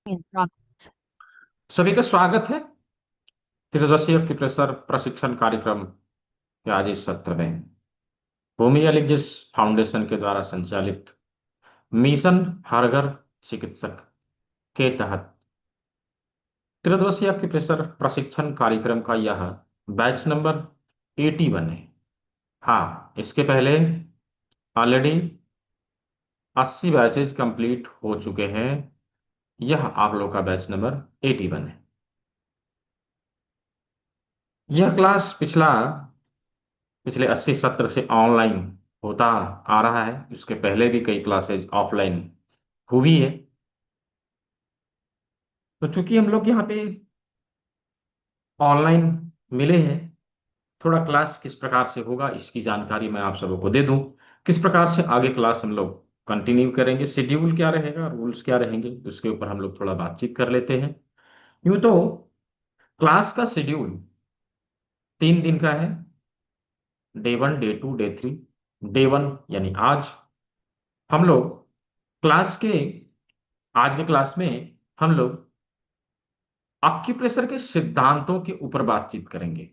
सभी का स्वागत है त्रिदशीय की प्रेशर प्रशिक्षण कार्यक्रम के आज इस सत्र में भूमि एलिजिस फाउंडेशन के द्वारा संचालित मिशन हर घर चिकित्सक के तहत त्रिदशीय की प्रेशर प्रशिक्षण कार्यक्रम का यह बैच नंबर 81 है। हाँ, इसके पहले ऑलरेडी 80 बैचेज कंप्लीट हो चुके हैं। यह आप लोग का बैच नंबर 81 है। यह क्लास पिछले 80 सत्र से ऑनलाइन होता आ रहा है। इसके पहले भी कई क्लासेज ऑफलाइन हुई है। तो चूंकि हम लोग यहाँ पे ऑनलाइन मिले हैं, थोड़ा क्लास किस प्रकार से होगा इसकी जानकारी मैं आप सबको दे दूं। किस प्रकार से आगे क्लास हम लोग कंटिन्यू करेंगे, शेड्यूल क्या रहेगा, रूल्स क्या रहेंगे, उसके ऊपर हम लोग थोड़ा बातचीत कर लेते हैं। यूं तो क्लास का शेड्यूल 3 दिन का है। Day 1, day 2, day 3। डे 1 यानी आज हम लोग क्लास के आज के क्लास में हम लोग एक्यूप्रेशर के सिद्धांतों के ऊपर बातचीत करेंगे,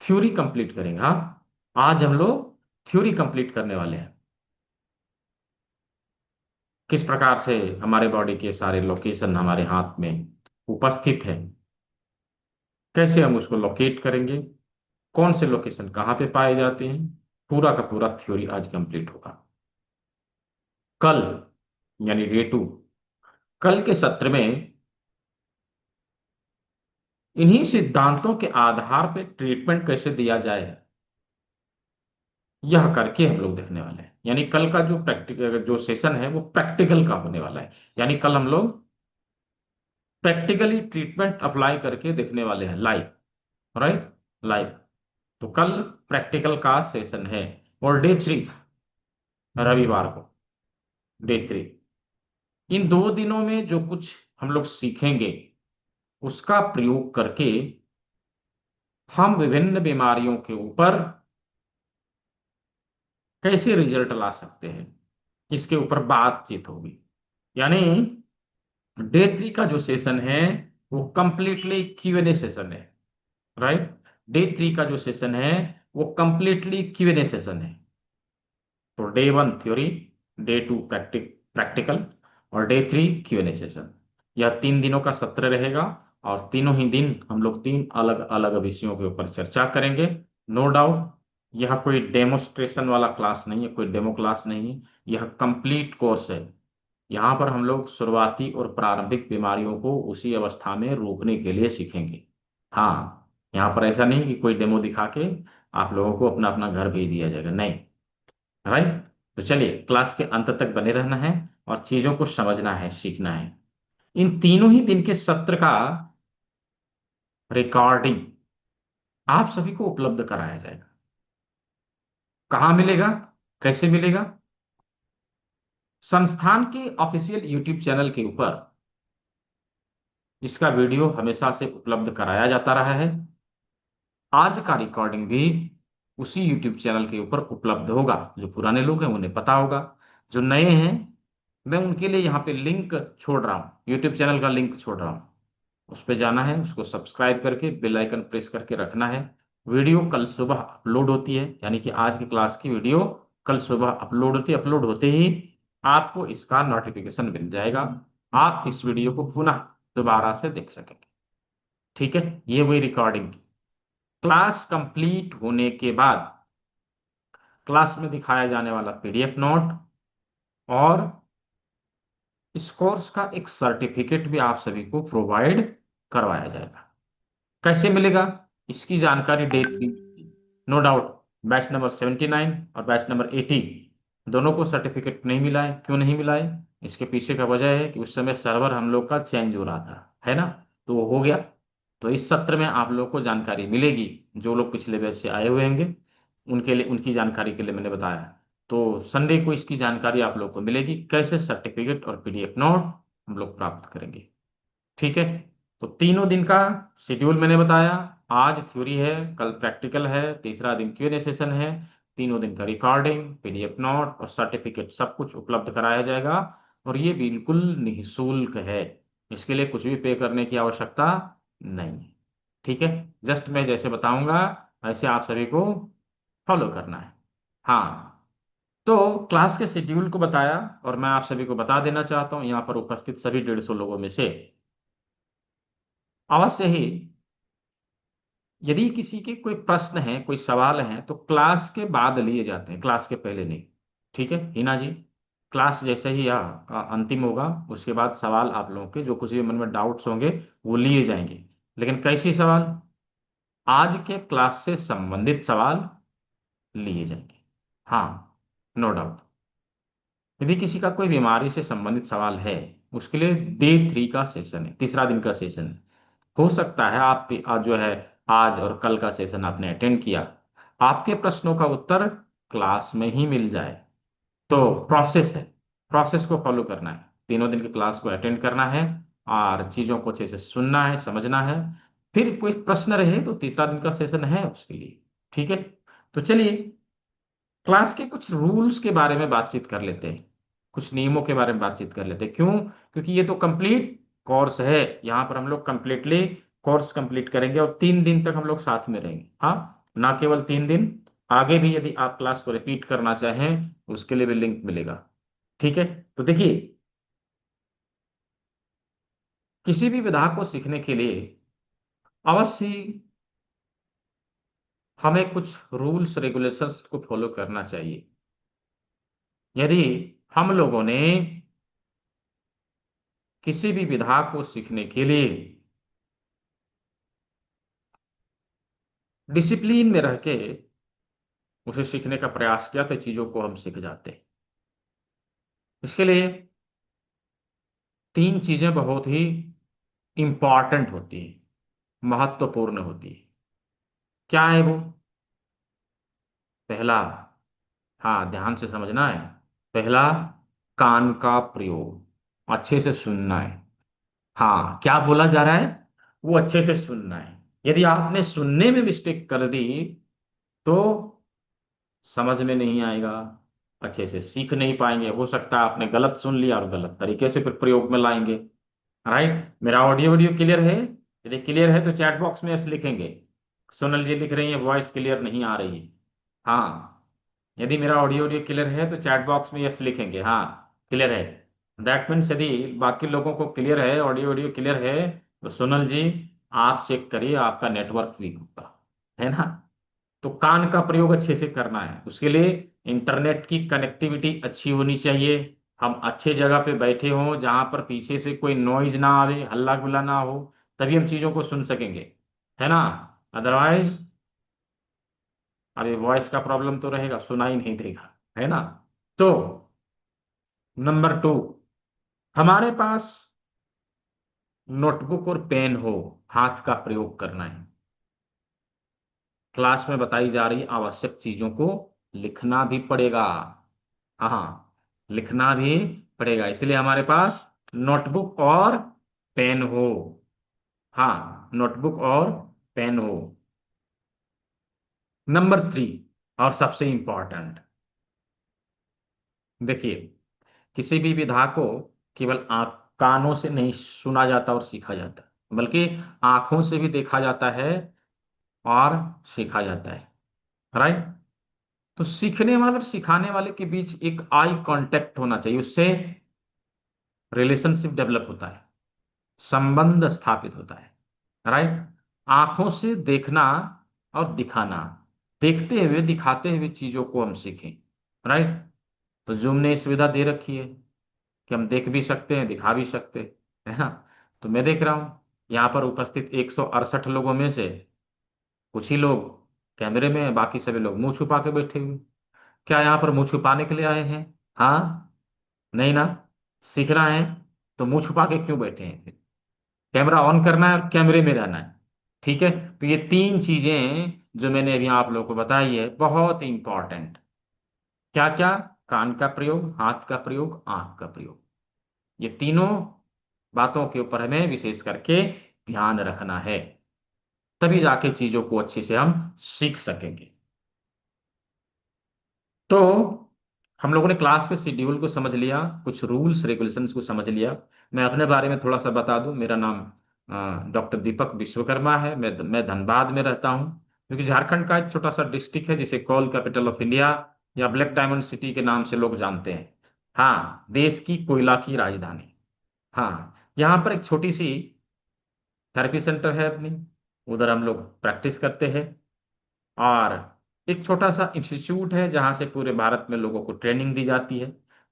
थ्योरी कंप्लीट करेंगे। हाँ, आज हम लोग थ्योरी कंप्लीट करने वाले हैं। किस प्रकार से हमारे बॉडी के सारे लोकेशन हमारे हाथ में उपस्थित है, कैसे हम उसको लोकेट करेंगे, कौन से लोकेशन कहाँ पे पाए जाते हैं, पूरा का पूरा थ्योरी आज कंप्लीट होगा। कल यानी डे 2, कल के सत्र में इन्हीं सिद्धांतों के आधार पे ट्रीटमेंट कैसे दिया जाए, यह करके हम लोग देखने वाले हैं। यानी कल का जो प्रैक्टिकल जो सेशन है वो प्रैक्टिकल का होने वाला है। यानी कल हम लोग प्रैक्टिकली ट्रीटमेंट अप्लाई करके देखने वाले हैं, लाइव। Right, live. तो कल प्रैक्टिकल का सेशन है। और डे 3 रविवार को, डे 3, इन 2 दिनों में जो कुछ हम लोग सीखेंगे उसका प्रयोग करके हम विभिन्न बीमारियों के ऊपर कैसे रिजल्ट ला सकते हैं, इसके ऊपर बातचीत होगी। यानी डे 3 का जो सेशन है वो कंप्लीटली क्यूएनए सेशन है। राइट, डे 3 का जो सेशन है वो कंप्लीटली क्यूएनए सेशन है। तो डे 1 थ्योरी, डे 2 प्रैक्टिकल और डे 3 क्यूएनए सेशन। यह 3 दिनों का सत्र रहेगा और तीनों ही दिन हम लोग 3 अलग अलग विषयों के ऊपर चर्चा करेंगे। नो डाउट यह कोई डेमोस्ट्रेशन वाला क्लास नहीं है, कोई डेमो क्लास नहीं है। यह कंप्लीट कोर्स है। यहाँ पर हम लोग शुरुआती और प्रारंभिक बीमारियों को उसी अवस्था में रोकने के लिए सीखेंगे। हाँ, यहाँ पर ऐसा नहीं कि कोई डेमो दिखा के आप लोगों को अपना अपना घर भेज दिया जाएगा, नहीं। राइट। तो चलिए क्लास के अंत तक बने रहना है और चीजों को समझना है, सीखना है। इन तीनों ही दिन के सत्र का रिकॉर्डिंग आप सभी को उपलब्ध कराया जाएगा। कहाँ मिलेगा, कैसे मिलेगा? संस्थान के ऑफिशियल यूट्यूब चैनल के ऊपर इसका वीडियो हमेशा से उपलब्ध कराया जाता रहा है। आज का रिकॉर्डिंग भी उसी यूट्यूब चैनल के ऊपर उपलब्ध होगा। जो पुराने लोग हैं उन्हें पता होगा, जो नए हैं मैं उनके लिए यहाँ पे लिंक छोड़ रहा हूँ, यूट्यूब चैनल का लिंक छोड़ रहा हूँ। उस पे जाना है, उसको सब्सक्राइब करके बेल आइकन प्रेस करके रखना है। वीडियो कल सुबह अपलोड होती है, यानी कि आज की क्लास की वीडियो कल सुबह अपलोड होती है। अपलोड होते ही आपको इसका नोटिफिकेशन मिल जाएगा। आप इस वीडियो को पुनः दोबारा से देख सकेंगे। ठीक है, ये वही रिकॉर्डिंग। क्लास कंप्लीट होने के बाद क्लास में दिखाया जाने वाला पीडीएफ नोट और इस कोर्स का एक सर्टिफिकेट भी आप सभी को प्रोवाइड करवाया जाएगा। कैसे मिलेगा इसकी जानकारी day 3, no doubt batch number 79 और बैच नंबर 80 दोनों को सर्टिफिकेट नहीं मिला है। क्यों नहीं मिला है? इसके पीछे का वजह है कि उस समय सर्वर हम लोग का चेंज हो रहा था, है ना। तो वो हो गया। तो इस सत्र में आप लोग को जानकारी मिलेगी। जो लोग पिछले बैच से आए हुए होंगे उनके लिए, उनकी जानकारी के लिए मैंने बताया। तो संडे को इसकी जानकारी आप लोग को मिलेगी, कैसे सर्टिफिकेट और पीडीएफ नोट हम लोग प्राप्त करेंगे। ठीक है। तो तीनों दिन का शेड्यूल मैंने बताया। आज थ्योरी है, कल प्रैक्टिकल है, तीसरा दिन क्यूएनए सेशन है। तीनों दिन का रिकॉर्डिंग, पीडीएफ नोट और सर्टिफिकेट सब कुछ उपलब्ध कराया जाएगा और ये बिल्कुल निःशुल्क है। इसके लिए कुछ भी पे करने की आवश्यकता नहीं है। ठीक है, जस्ट मैं जैसे बताऊंगा वैसे आप सभी को फॉलो करना है। हाँ, तो क्लास के शेड्यूल को बताया, और मैं आप सभी को बता देना चाहता हूं यहाँ पर उपस्थित सभी 150 लोगों में से अवश्य ही यदि किसी के कोई प्रश्न है, कोई सवाल है, तो क्लास के बाद लिए जाते हैं, क्लास के पहले नहीं। ठीक है हिना जी, क्लास जैसे ही अंतिम होगा उसके बाद सवाल आप लोगों के जो कुछ भी मन में डाउट्स होंगे वो लिए जाएंगे। लेकिन कैसी सवाल? आज के क्लास से संबंधित सवाल लिए जाएंगे। हाँ, नो डाउट। यदि किसी का कोई बीमारी से संबंधित सवाल है, उसके लिए डे 3 का सेशन है, तीसरा दिन का सेशन है। हो सकता है आप आज जो है आज और कल का सेशन आपने अटेंड किया, आपके प्रश्नों का उत्तर क्लास में ही मिल जाए। तो प्रोसेस है, प्रोसेस को फॉलो करना है, तीनों दिन की क्लास को अटेंड करना है और चीजों को अच्छे से सुनना है, समझना है। फिर कोई प्रश्न रहे तो तीसरा दिन का सेशन है उसके लिए। ठीक है, तो चलिए क्लास के कुछ रूल्स के बारे में बातचीत कर लेते हैं, कुछ नियमों के बारे में बातचीत कर लेते हैं। क्यों? क्योंकि ये तो कंप्लीट कोर्स है, यहाँ पर हम लोग कंप्लीटली कोर्स कंप्लीट करेंगे और 3 दिन तक हम लोग साथ में रहेंगे। हाँ, ना केवल 3 दिन, आगे भी यदि आप क्लास को रिपीट करना चाहें उसके लिए भी लिंक मिलेगा। ठीक है, तो देखिए किसी भी विधा को सीखने के लिए अवश्य ही हमें कुछ रूल्स रेगुलेशंस को फॉलो करना चाहिए। यदि हम लोगों ने किसी भी विधा को सीखने के लिए डिसिप्लिन में रह के उसे सीखने का प्रयास किया तो चीजों को हम सीख जाते हैं। इसके लिए 3 चीजें बहुत ही इंपॉर्टेंट होती है, महत्वपूर्ण होती है। क्या है वो? पहला, हाँ ध्यान से समझना है, पहला कान का प्रयोग, अच्छे से सुनना है। हाँ, क्या बोला जा रहा है वो अच्छे से सुनना है। यदि आपने सुनने में मिस्टेक कर दी तो समझ में नहीं आएगा, अच्छे से सीख नहीं पाएंगे। हो सकता है आपने गलत सुन लिया और गलत तरीके से फिर प्रयोग में लाएंगे। राइट, मेरा ऑडियो वीडियो क्लियर है? यदि क्लियर है तो चैट बॉक्स में यस लिखेंगे। सोनल जी लिख रही है वॉइस क्लियर नहीं आ रही है। हाँ, यदि मेरा ऑडियो वीडियो क्लियर है तो चैट बॉक्स में यस लिखेंगे, हाँ क्लियर है। दैट मीन्स यदि बाकी लोगों को क्लियर है, ऑडियो वीडियो क्लियर है, तो सोनल जी आप चेक करिए, आपका नेटवर्क वीक होगा, है ना। तो कान का प्रयोग अच्छे से करना है, उसके लिए इंटरनेट की कनेक्टिविटी अच्छी होनी चाहिए। हम अच्छे जगह पे बैठे हों जहां पर पीछे से कोई नॉइज ना आवे, हल्ला गुल्ला ना हो, तभी हम चीजों को सुन सकेंगे, है ना। अदरवाइज अभी वॉइस का प्रॉब्लम तो रहेगा, सुनाई नहीं देगा, है ना। तो नंबर 2, हमारे पास नोटबुक और पेन हो, हाथ का प्रयोग करना है। क्लास में बताई जा रही आवश्यक चीजों को लिखना भी पड़ेगा। हाँ, लिखना भी पड़ेगा, इसलिए हमारे पास नोटबुक और पेन हो। हाँ, नोटबुक और पेन हो। नंबर 3, और सबसे इंपॉर्टेंट, देखिए किसी भी विधा को केवल आंख कानों से नहीं सुना जाता और सीखा जाता, बल्कि आंखों से भी देखा जाता है और सीखा जाता है। राइट, तो सीखने वाले और सिखाने वाले के बीच एक आई कांटेक्ट होना चाहिए, उससे रिलेशनशिप डेवलप होता है, संबंध स्थापित होता है। राइट, आंखों से देखना और दिखाना, देखते हुए दिखाते हुए चीजों को हम सीखें। राइट, तो जूम ने सुविधा दे रखी है कि हम देख भी सकते हैं, दिखा भी सकते हैं, है ना। तो मैं देख रहा हूं यहाँ पर उपस्थित 168 लोगों में से कुछ ही लोग कैमरे में हैं, बाकी सभी लोग मुंह छुपा के बैठे हुए। क्या यहाँ पर मुंह छुपाने के लिए आए हैं? हाँ, नहीं ना। सीखना है तो मुंह छुपा के क्यों बैठे हैं फिर? कैमरा ऑन करना है और कैमरे में रहना है। ठीक है, तो ये 3 चीजें जो मैंने अभी आप लोगों को बताई है बहुत इंपॉर्टेंट। क्या क्या? कान का प्रयोग, हाथ का प्रयोग, आंख का प्रयोग, ये तीनों बातों के ऊपर हमें विशेष करके ध्यान रखना है, तभी जाके चीजों को अच्छे से हम सीख सकेंगे। तो हम लोगों ने क्लास के शेड्यूल को समझ लिया, कुछ रूल्स रेगुलेशंस को समझ लिया। मैं अपने बारे में थोड़ा सा बता दूं, मेरा नाम डॉक्टर दीपक विश्वकर्मा है। मैं धनबाद में रहता हूं, जो कि झारखंड का एक छोटा सा डिस्ट्रिक्ट है, जिसे कोल कैपिटल ऑफ इंडिया या ब्लैक डायमंड सिटी के नाम से लोग जानते हैं। हाँ, देश की कोयला की राजधानी। हाँ, यहाँ पर एक छोटी सी थेरेपी सेंटर है अपनी, उधर हम लोग प्रैक्टिस करते हैं। और एक छोटा सा इंस्टीट्यूट है जहाँ से पूरे भारत में लोगों को ट्रेनिंग दी जाती है।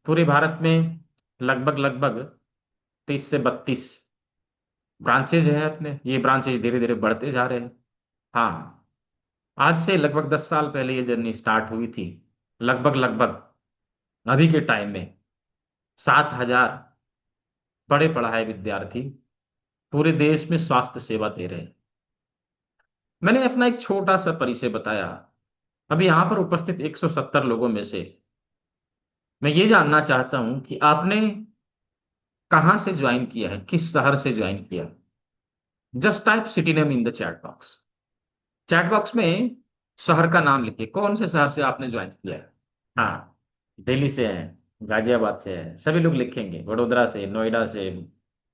पूरे भारत में लगभग लगभग 30 से 32 ब्रांचेज है अपने। ये ब्रांचेज धीरे धीरे बढ़ते जा रहे हैं। हाँ, आज से लगभग 10 साल पहले ये जर्नी स्टार्ट हुई थी। लगभग लगभग अभी के टाइम में 7,000 बड़े पढ़ाए विद्यार्थी पूरे देश में स्वास्थ्य सेवा दे रहे हैं। मैंने अपना एक छोटा सा परिचय बताया। अभी यहाँ पर उपस्थित 170 लोगों में से मैं ये जानना चाहता हूं कि आपने कहाँ से ज्वाइन किया है, किस शहर से ज्वाइन किया। Just type city name in the chat box. Chat box में शहर का नाम लिखिए, कौन से शहर से आपने ज्वाइन किया है। हाँ, दिल्ली से है, गाजियाबाद से है, सभी लोग लिखेंगे, वडोदरा से, नोएडा से,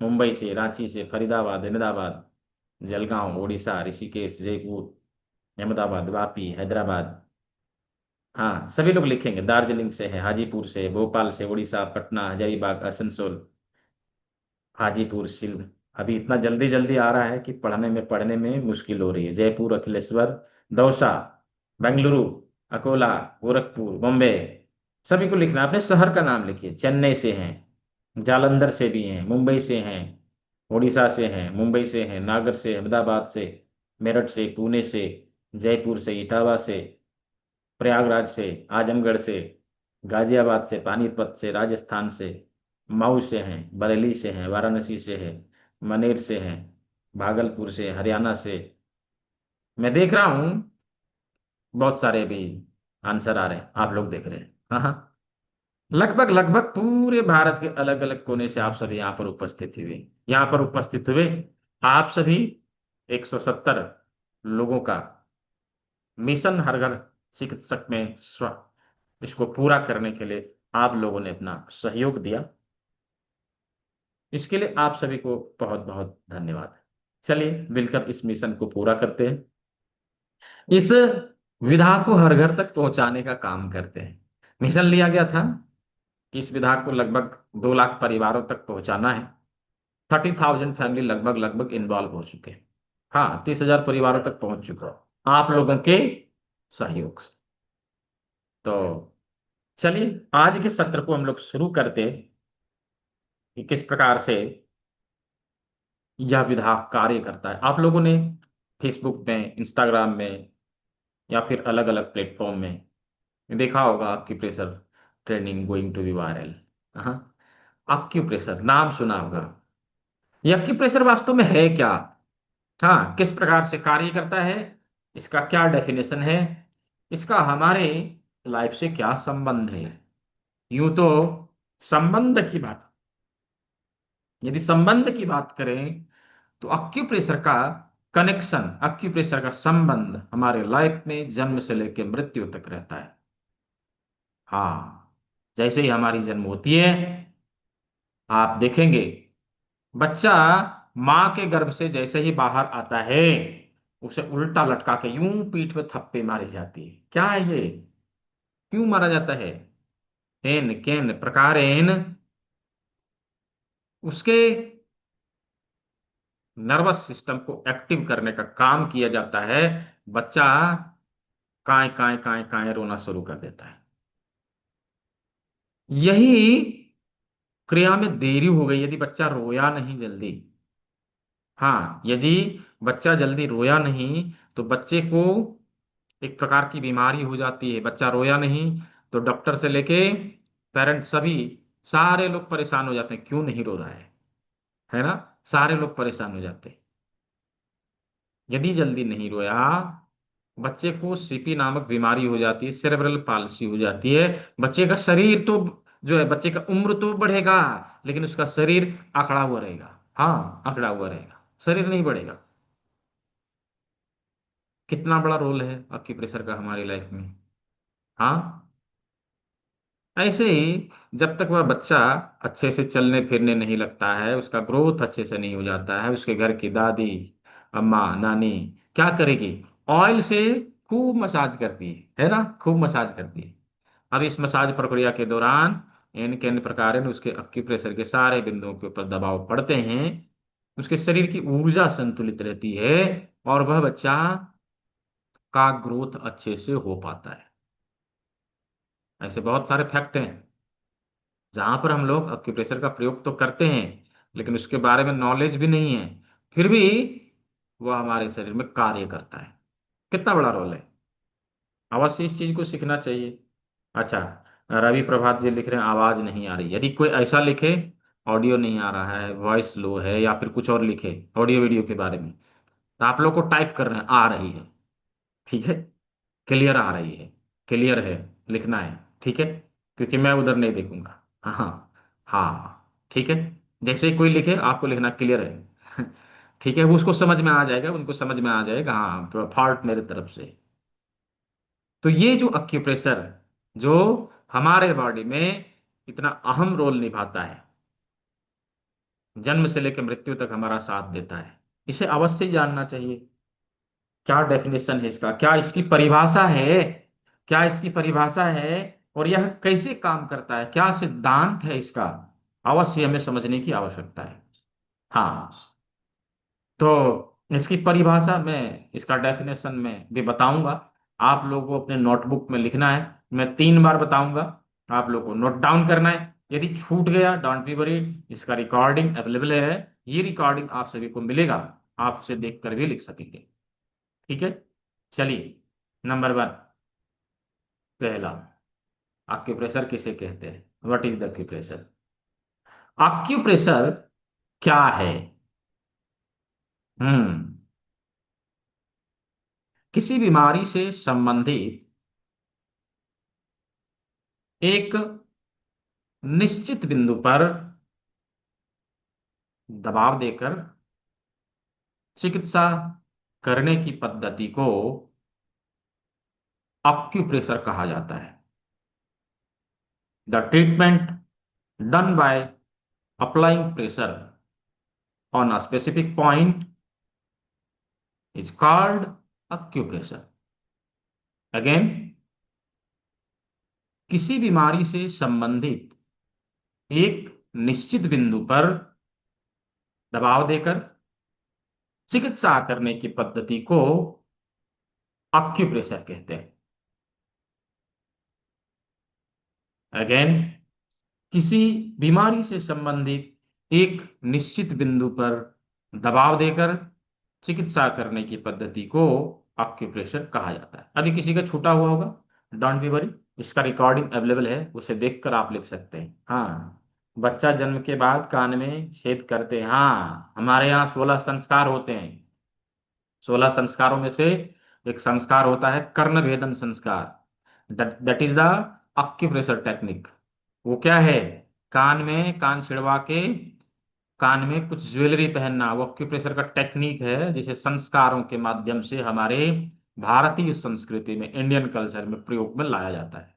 मुंबई से, रांची से, फरीदाबाद, अहमदाबाद, जलगांव, उड़ीसा, ऋषिकेश, जयपुर, अहमदाबाद, वापी, हैदराबाद। हाँ, सभी लोग लिखेंगे। दार्जिलिंग से है, हाजीपुर से, भोपाल से, उड़ीसा, पटना, हजारीबाग, आसनसोल, हाजीपुर, सिल्द। अभी इतना जल्दी जल्दी आ रहा है कि पढ़ने में मुश्किल हो रही है। जयपुर, अखिलेश्वर, दौसा, बेंगलुरु, अकोला, गोरखपुर, बॉम्बे। सभी को लिखना है। अपने शहर का नाम लिखिए। चेन्नई से हैं, जालंधर से भी हैं, मुंबई से हैं, उड़ीसा से हैं, मुंबई से हैं, नागर से, अहमदाबाद से, मेरठ से, पुणे से, जयपुर से, इटावा से, प्रयागराज से, आजमगढ़ से, गाजियाबाद से, पानीपत से, राजस्थान से, मऊ से हैं, बरेली से हैं, वाराणसी से है, मनेर से हैं, भागलपुर से, हरियाणा से। मैं देख रहा हूँ बहुत सारे भी आंसर आ रहे हैं, आप लोग देख रहे हैं। हाँ हाँ, लगभग लगभग पूरे भारत के अलग अलग कोने से आप सभी यहाँ पर उपस्थित हुए। यहाँ पर उपस्थित हुए आप सभी 170 लोगों का मिशन हर घर चिकित्सक में इसको पूरा करने के लिए आप लोगों ने अपना सहयोग दिया। इसके लिए आप सभी को बहुत बहुत धन्यवाद। चलिए मिलकर इस मिशन को पूरा करते हैं। इस विधा को हर घर तक पहुंचाने का काम करते हैं। मिशन लिया गया था कि इस विधा को लगभग 2 लाख परिवारों तक पहुंचाना है। 30,000 फैमिली लगभग लगभग इन्वॉल्व हो चुके हैं। हाँ, 30,000 परिवारों तक पहुंच चुका है आप लोगों के सहयोग से। तो चलिए आज के सत्र को हम लोग शुरू करते हैं कि किस प्रकार से यह विधा कार्य करता है। आप लोगों ने फेसबुक में, इंस्टाग्राम में या फिर अलग अलग प्लेटफॉर्म में देखा होगा acupressure training going to be viral. हाँ, एक्यूप्रेशर नाम सुना होगा। ये एक्यूप्रेशर वास्तव में है क्या, हाँ, किस प्रकार से कार्य करता है, इसका क्या डेफिनेशन है, इसका हमारे लाइफ से क्या संबंध है। यूं तो संबंध की बात, यदि संबंध की बात करें तो अक्यूप्रेशर का कनेक्शन, अक्यूप्रेशर का संबंध हमारे लाइफ में जन्म से लेकर मृत्यु तक रहता है। हाँ, जैसे ही हमारी जन्म होती है, आप देखेंगे बच्चा मां के गर्भ से जैसे ही बाहर आता है, उसे उल्टा लटका के यूं पीठ पे थप्पे मारी जाती है। क्या है ये, क्यों मारा जाता है। हेन केन प्रकारेण उसके नर्वस सिस्टम को एक्टिव करने का काम किया जाता है। बच्चा काय काय काय काय रोना शुरू कर देता है। यही क्रिया में देरी हो गई यदि बच्चा रोया नहीं जल्दी। हाँ, यदि बच्चा जल्दी रोया नहीं तो बच्चे को एक प्रकार की बीमारी हो जाती है। बच्चा रोया नहीं तो डॉक्टर से लेके पेरेंट्स सभी, सारे लोग परेशान हो जाते हैं, क्यों नहीं रो रहा है ना। सारे लोग परेशान हो जाते हैं। यदि जल्दी नहीं रोया, बच्चे को सीपी नामक बीमारी हो जाती है, सेरेब्रल पाल्सी हो जाती है। बच्चे का शरीर तो, जो है बच्चे का उम्र तो बढ़ेगा, लेकिन उसका शरीर अकड़ा हुआ रहेगा। हाँ, अकड़ा हुआ रहेगा, शरीर नहीं बढ़ेगा। कितना बड़ा रोल है एक्यूप्रेशर का हमारी लाइफ में। हाँ, ऐसे ही जब तक वह बच्चा अच्छे से चलने फिरने नहीं लगता है, उसका ग्रोथ अच्छे से नहीं हो जाता है, उसके घर की दादी, अम्मा, नानी क्या करेगी? ऑयल से खूब मसाज करती है ना, खूब मसाज करती है। अब इस मसाज प्रक्रिया के दौरान एन के एन प्रकार उसके एक्यूप्रेशर के सारे बिंदुओं के ऊपर दबाव पड़ते हैं, उसके शरीर की ऊर्जा संतुलित रहती है, और वह बच्चा का ग्रोथ अच्छे से हो पाता है। ऐसे बहुत सारे फैक्ट हैं जहां पर हम लोग एक्यूप्रेशर का प्रयोग तो करते हैं, लेकिन उसके बारे में नॉलेज भी नहीं है, फिर भी वह हमारे शरीर में कार्य करता है। कितना बड़ा रोल है। अवश्य इस चीज को सीखना चाहिए। अच्छा, रवि प्रभात जी लिख रहे हैं आवाज नहीं आ रही। यदि कोई ऐसा लिखे ऑडियो नहीं आ रहा है, वॉइस लो है, या फिर कुछ और लिखे ऑडियो वीडियो के बारे में, तो आप लोग को टाइप करना है आ रही है, ठीक है, क्लियर आ रही है, क्लियर है, लिखना है, ठीक है, क्योंकि मैं उधर नहीं देखूंगा। हाँ हाँ हाँ, ठीक है। जैसे ही कोई लिखे आपको लिखना क्लियर है। ठीक है, वो उसको समझ में आ जाएगा, उनको समझ में आ जाएगा, हाँ तो फॉल्ट मेरे तरफ से। तो ये जो अक्यूप्रेशर जो हमारे बॉडी में इतना अहम रोल निभाता है, जन्म से लेकर मृत्यु तक हमारा साथ देता है, इसे अवश्य ही जानना चाहिए। क्या डेफिनेशन है इसका, क्या इसकी परिभाषा है, क्या इसकी परिभाषा है, और यह कैसे काम करता है, क्या सिद्धांत है इसका, अवश्य हमें समझने की आवश्यकता है। हाँ, तो इसकी परिभाषा में, इसका डेफिनेशन में भी बताऊंगा। आप लोगों को अपने नोटबुक में लिखना है, मैं 3 बार बताऊंगा, आप लोगों को नोट डाउन करना है। यदि छूट गया डोंट बी वरीड, इसका रिकॉर्डिंग अवेलेबल है, ये रिकॉर्डिंग आप सभी को मिलेगा, आप उसे देखकर भी लिख सकेंगे। ठीक है, चलिए। नंबर 1, पहला, आक्यूप्रेशर किसे कहते हैं, व्हाट इज द आक्यूप्रेशर? आक्यूप्रेशर क्या है? हम्म किसी बीमारी से संबंधित एक निश्चित बिंदु पर दबाव देकर चिकित्सा करने की पद्धति को ऑक्यूप्रेशर कहा जाता है। The treatment done by applying pressure on a specific point is called acupressure. Again, किसी बीमारी से संबंधित एक निश्चित बिंदु पर दबाव देकर चिकित्सा करने की पद्धति को ऑक्यूप्रेशर कहते हैं। अगेन, किसी बीमारी से संबंधित एक निश्चित बिंदु पर दबाव देकर चिकित्सा करने की पद्धति को ऑक्यूप्रेशर कहा जाता है। अभी किसी का छूटा हुआ होगा, डोंट बी वरी, इसका रिकॉर्डिंग अवेलेबल है, उसे देखकर आप लिख सकते हैं। हाँ, बच्चा जन्म के बाद कान में छेद करते हैं, हाँ हमारे यहाँ 16 संस्कार होते हैं। 16 संस्कारों में से एक संस्कार होता है कर्ण भेदन संस्कार, that is the acupressure technique. वो क्या है? कान में कान छिड़वा के कान में कुछ ज्वेलरी पहनना, वो एक्यूप्रेशर का टेक्निक है, जिसे संस्कारों के माध्यम से हमारे भारतीय संस्कृति में, इंडियन कल्चर में प्रयोग में लाया जाता है।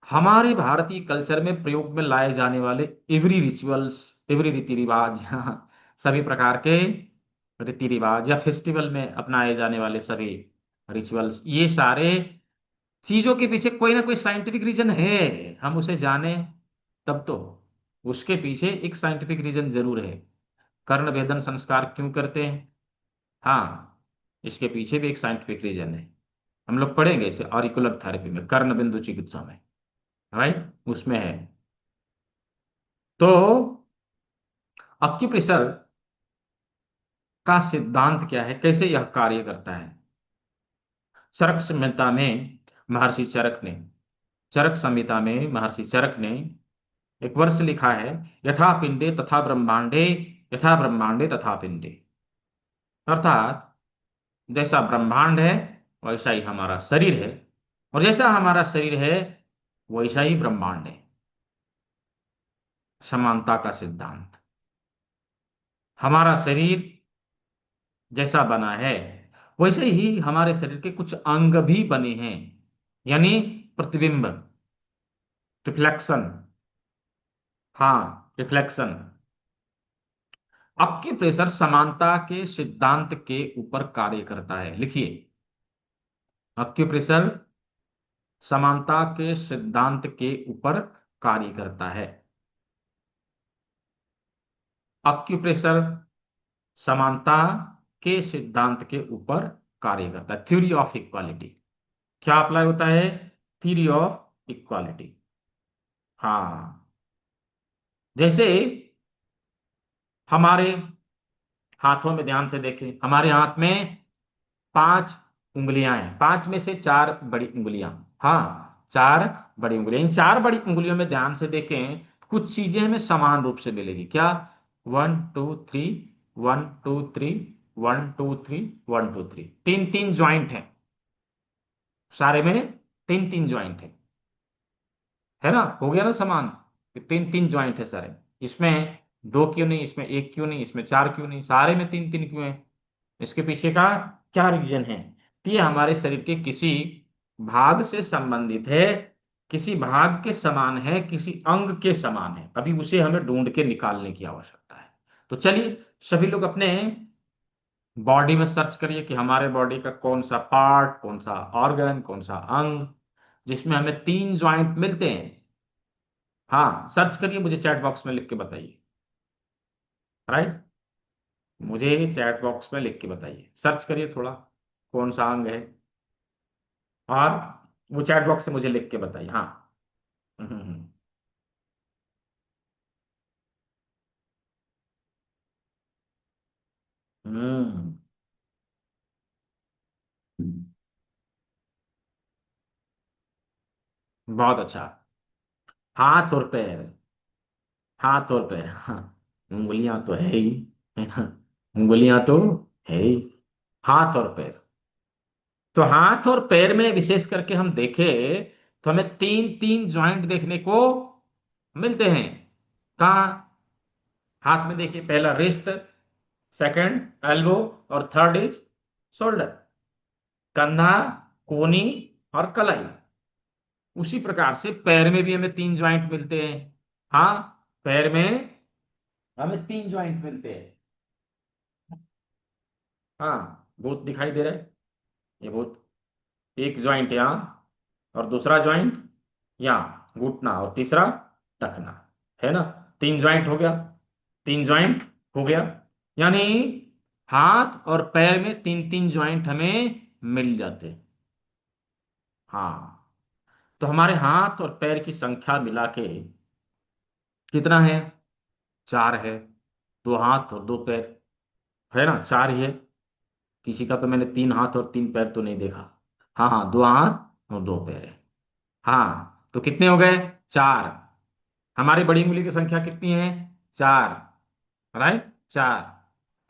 हमारे भारतीय कल्चर में प्रयोग में लाए जाने वाले एवरी रिचुअल्स, एवरी रीति रिवाज, सभी प्रकार के रीति रिवाज या फेस्टिवल में अपनाए जाने वाले सभी रिचुअल्स, ये सारे चीजों के पीछे कोई ना कोई साइंटिफिक रीजन है, हम उसे जाने तब तो। उसके पीछे एक साइंटिफिक रीजन जरूर है। कर्ण भेदन संस्कार क्यों करते हैं? हाँ, इसके पीछे भी एक साइंटिफिक रीजन है। हम लोग पढ़ेंगे इसे ऑरिकुलर थेरेपी में, कर्ण बिंदु चिकित्सा में, राइट, उसमें है। तो अक्यूप्रेशर का सिद्धांत क्या है, कैसे यह कार्य करता है? चरक संहिता में महर्षि चरक ने चरक संहिता में महर्षि चरक ने एक वर्ष लिखा है, यथा पिंडे तथा ब्रह्मांडे, यथा ब्रह्मांडे तथा पिंडे। अर्थात जैसा ब्रह्मांड है वैसा ही हमारा शरीर है, और जैसा हमारा शरीर है वैसा ही ब्रह्मांड है। समानता का सिद्धांत। हमारा शरीर जैसा बना है वैसे ही हमारे शरीर के कुछ अंग भी बने हैं, यानी प्रतिबिंब, रिफ्लेक्शन। हाँ, रिफ्लेक्शन। एक्यूप्रेशर समानता के सिद्धांत के ऊपर कार्य करता है, लिखिए। एक्यूप्रेशर समानता के सिद्धांत के ऊपर कार्य करता है। एक्यूप्रेशर समानता के सिद्धांत के ऊपर कार्य करता है, थ्योरी ऑफ इक्वालिटी। क्या अप्लाई होता है? Theory of equality. हाँ, जैसे हमारे हाथों में ध्यान से देखें, हमारे हाथ में 5 उंगलियां हैं, 5 में से 4 बड़ी उंगलियां। हाँ, 4 बड़ी उंगलियां। इन 4 बड़ी उंगलियों में ध्यान से देखें, कुछ चीजें हमें समान रूप से मिलेगी। क्या? 1 2 3, 1 2 3, 1 2 3, 1 2 3, तीन तीन ज्वाइंट है सारे में, तीन तीन ज्वाइंट है ना? हो गया ना समान? तीन तीन ज्वाइंट है सारे। इसमें दो क्यों नहीं, इसमें एक क्यों नहीं, इसमें चार क्यों नहीं, सारे में तीन तीन क्यों है? इसके पीछे का क्या रीजन है? तो ये हमारे शरीर के किसी भाग से संबंधित है, किसी भाग के समान है, किसी अंग के समान है। अभी उसे हमें ढूंढ के निकालने की आवश्यकता है। तो चलिए, सभी लोग अपने बॉडी में सर्च करिए कि हमारे बॉडी का कौन सा पार्ट, कौन सा ऑर्गन, कौन सा अंग जिसमें हमें तीन ज्वाइंट मिलते हैं। हाँ, सर्च करिए, मुझे चैट बॉक्स में लिख के बताइए। राइट, मुझे चैट बॉक्स में लिख के बताइए, सर्च करिए थोड़ा, कौन सा अंग है। और वो चैट बॉक्स से मुझे लिख के बताइए। हाँ। हम्म। हम्म, बहुत अच्छा। हाथ और पैर। हाथ और पैर, हाँ। उंगलियां तो है ही, है ना? उंगलियां तो है ही। हाथ और पैर। तो हाथ और पैर में विशेष करके हम देखें तो हमें तीन तीन ज्वाइंट देखने को मिलते हैं। कहाँ? हाथ में देखिए, पहला रिस्ट, सेकंड एल्बो, और थर्ड इज शोल्डर, कंधा, कोनी और कलाई। उसी प्रकार से पैर में भी हमें तीन ज्वाइंट मिलते हैं। हाँ, पैर में हमें तीन ज्वाइंट मिलते हैं। हाँ, बहुत दिखाई दे रहा है ये बहुत। एक ज्वाइंट यहाँ, और दूसरा ज्वाइंट यहाँ, घुटना, और तीसरा टखना, है ना? तीन ज्वाइंट हो गया, तीन ज्वाइंट हो गया। यानी हाथ और पैर में तीन तीन ज्वाइंट हमें मिल जाते हैं। हाँ, तो हमारे हाथ और पैर की संख्या मिला के कितना है? चार है। दो हाथ और दो पैर, है ना? चार ही है। किसी का तो मैंने तीन हाथ और तीन पैर तो नहीं देखा। हाँ हाँ, दो हाथ और दो पैर है। हाँ, तो कितने हो गए? चार। हमारी बड़ी उंगली की संख्या कितनी है? चार। राइट, चार।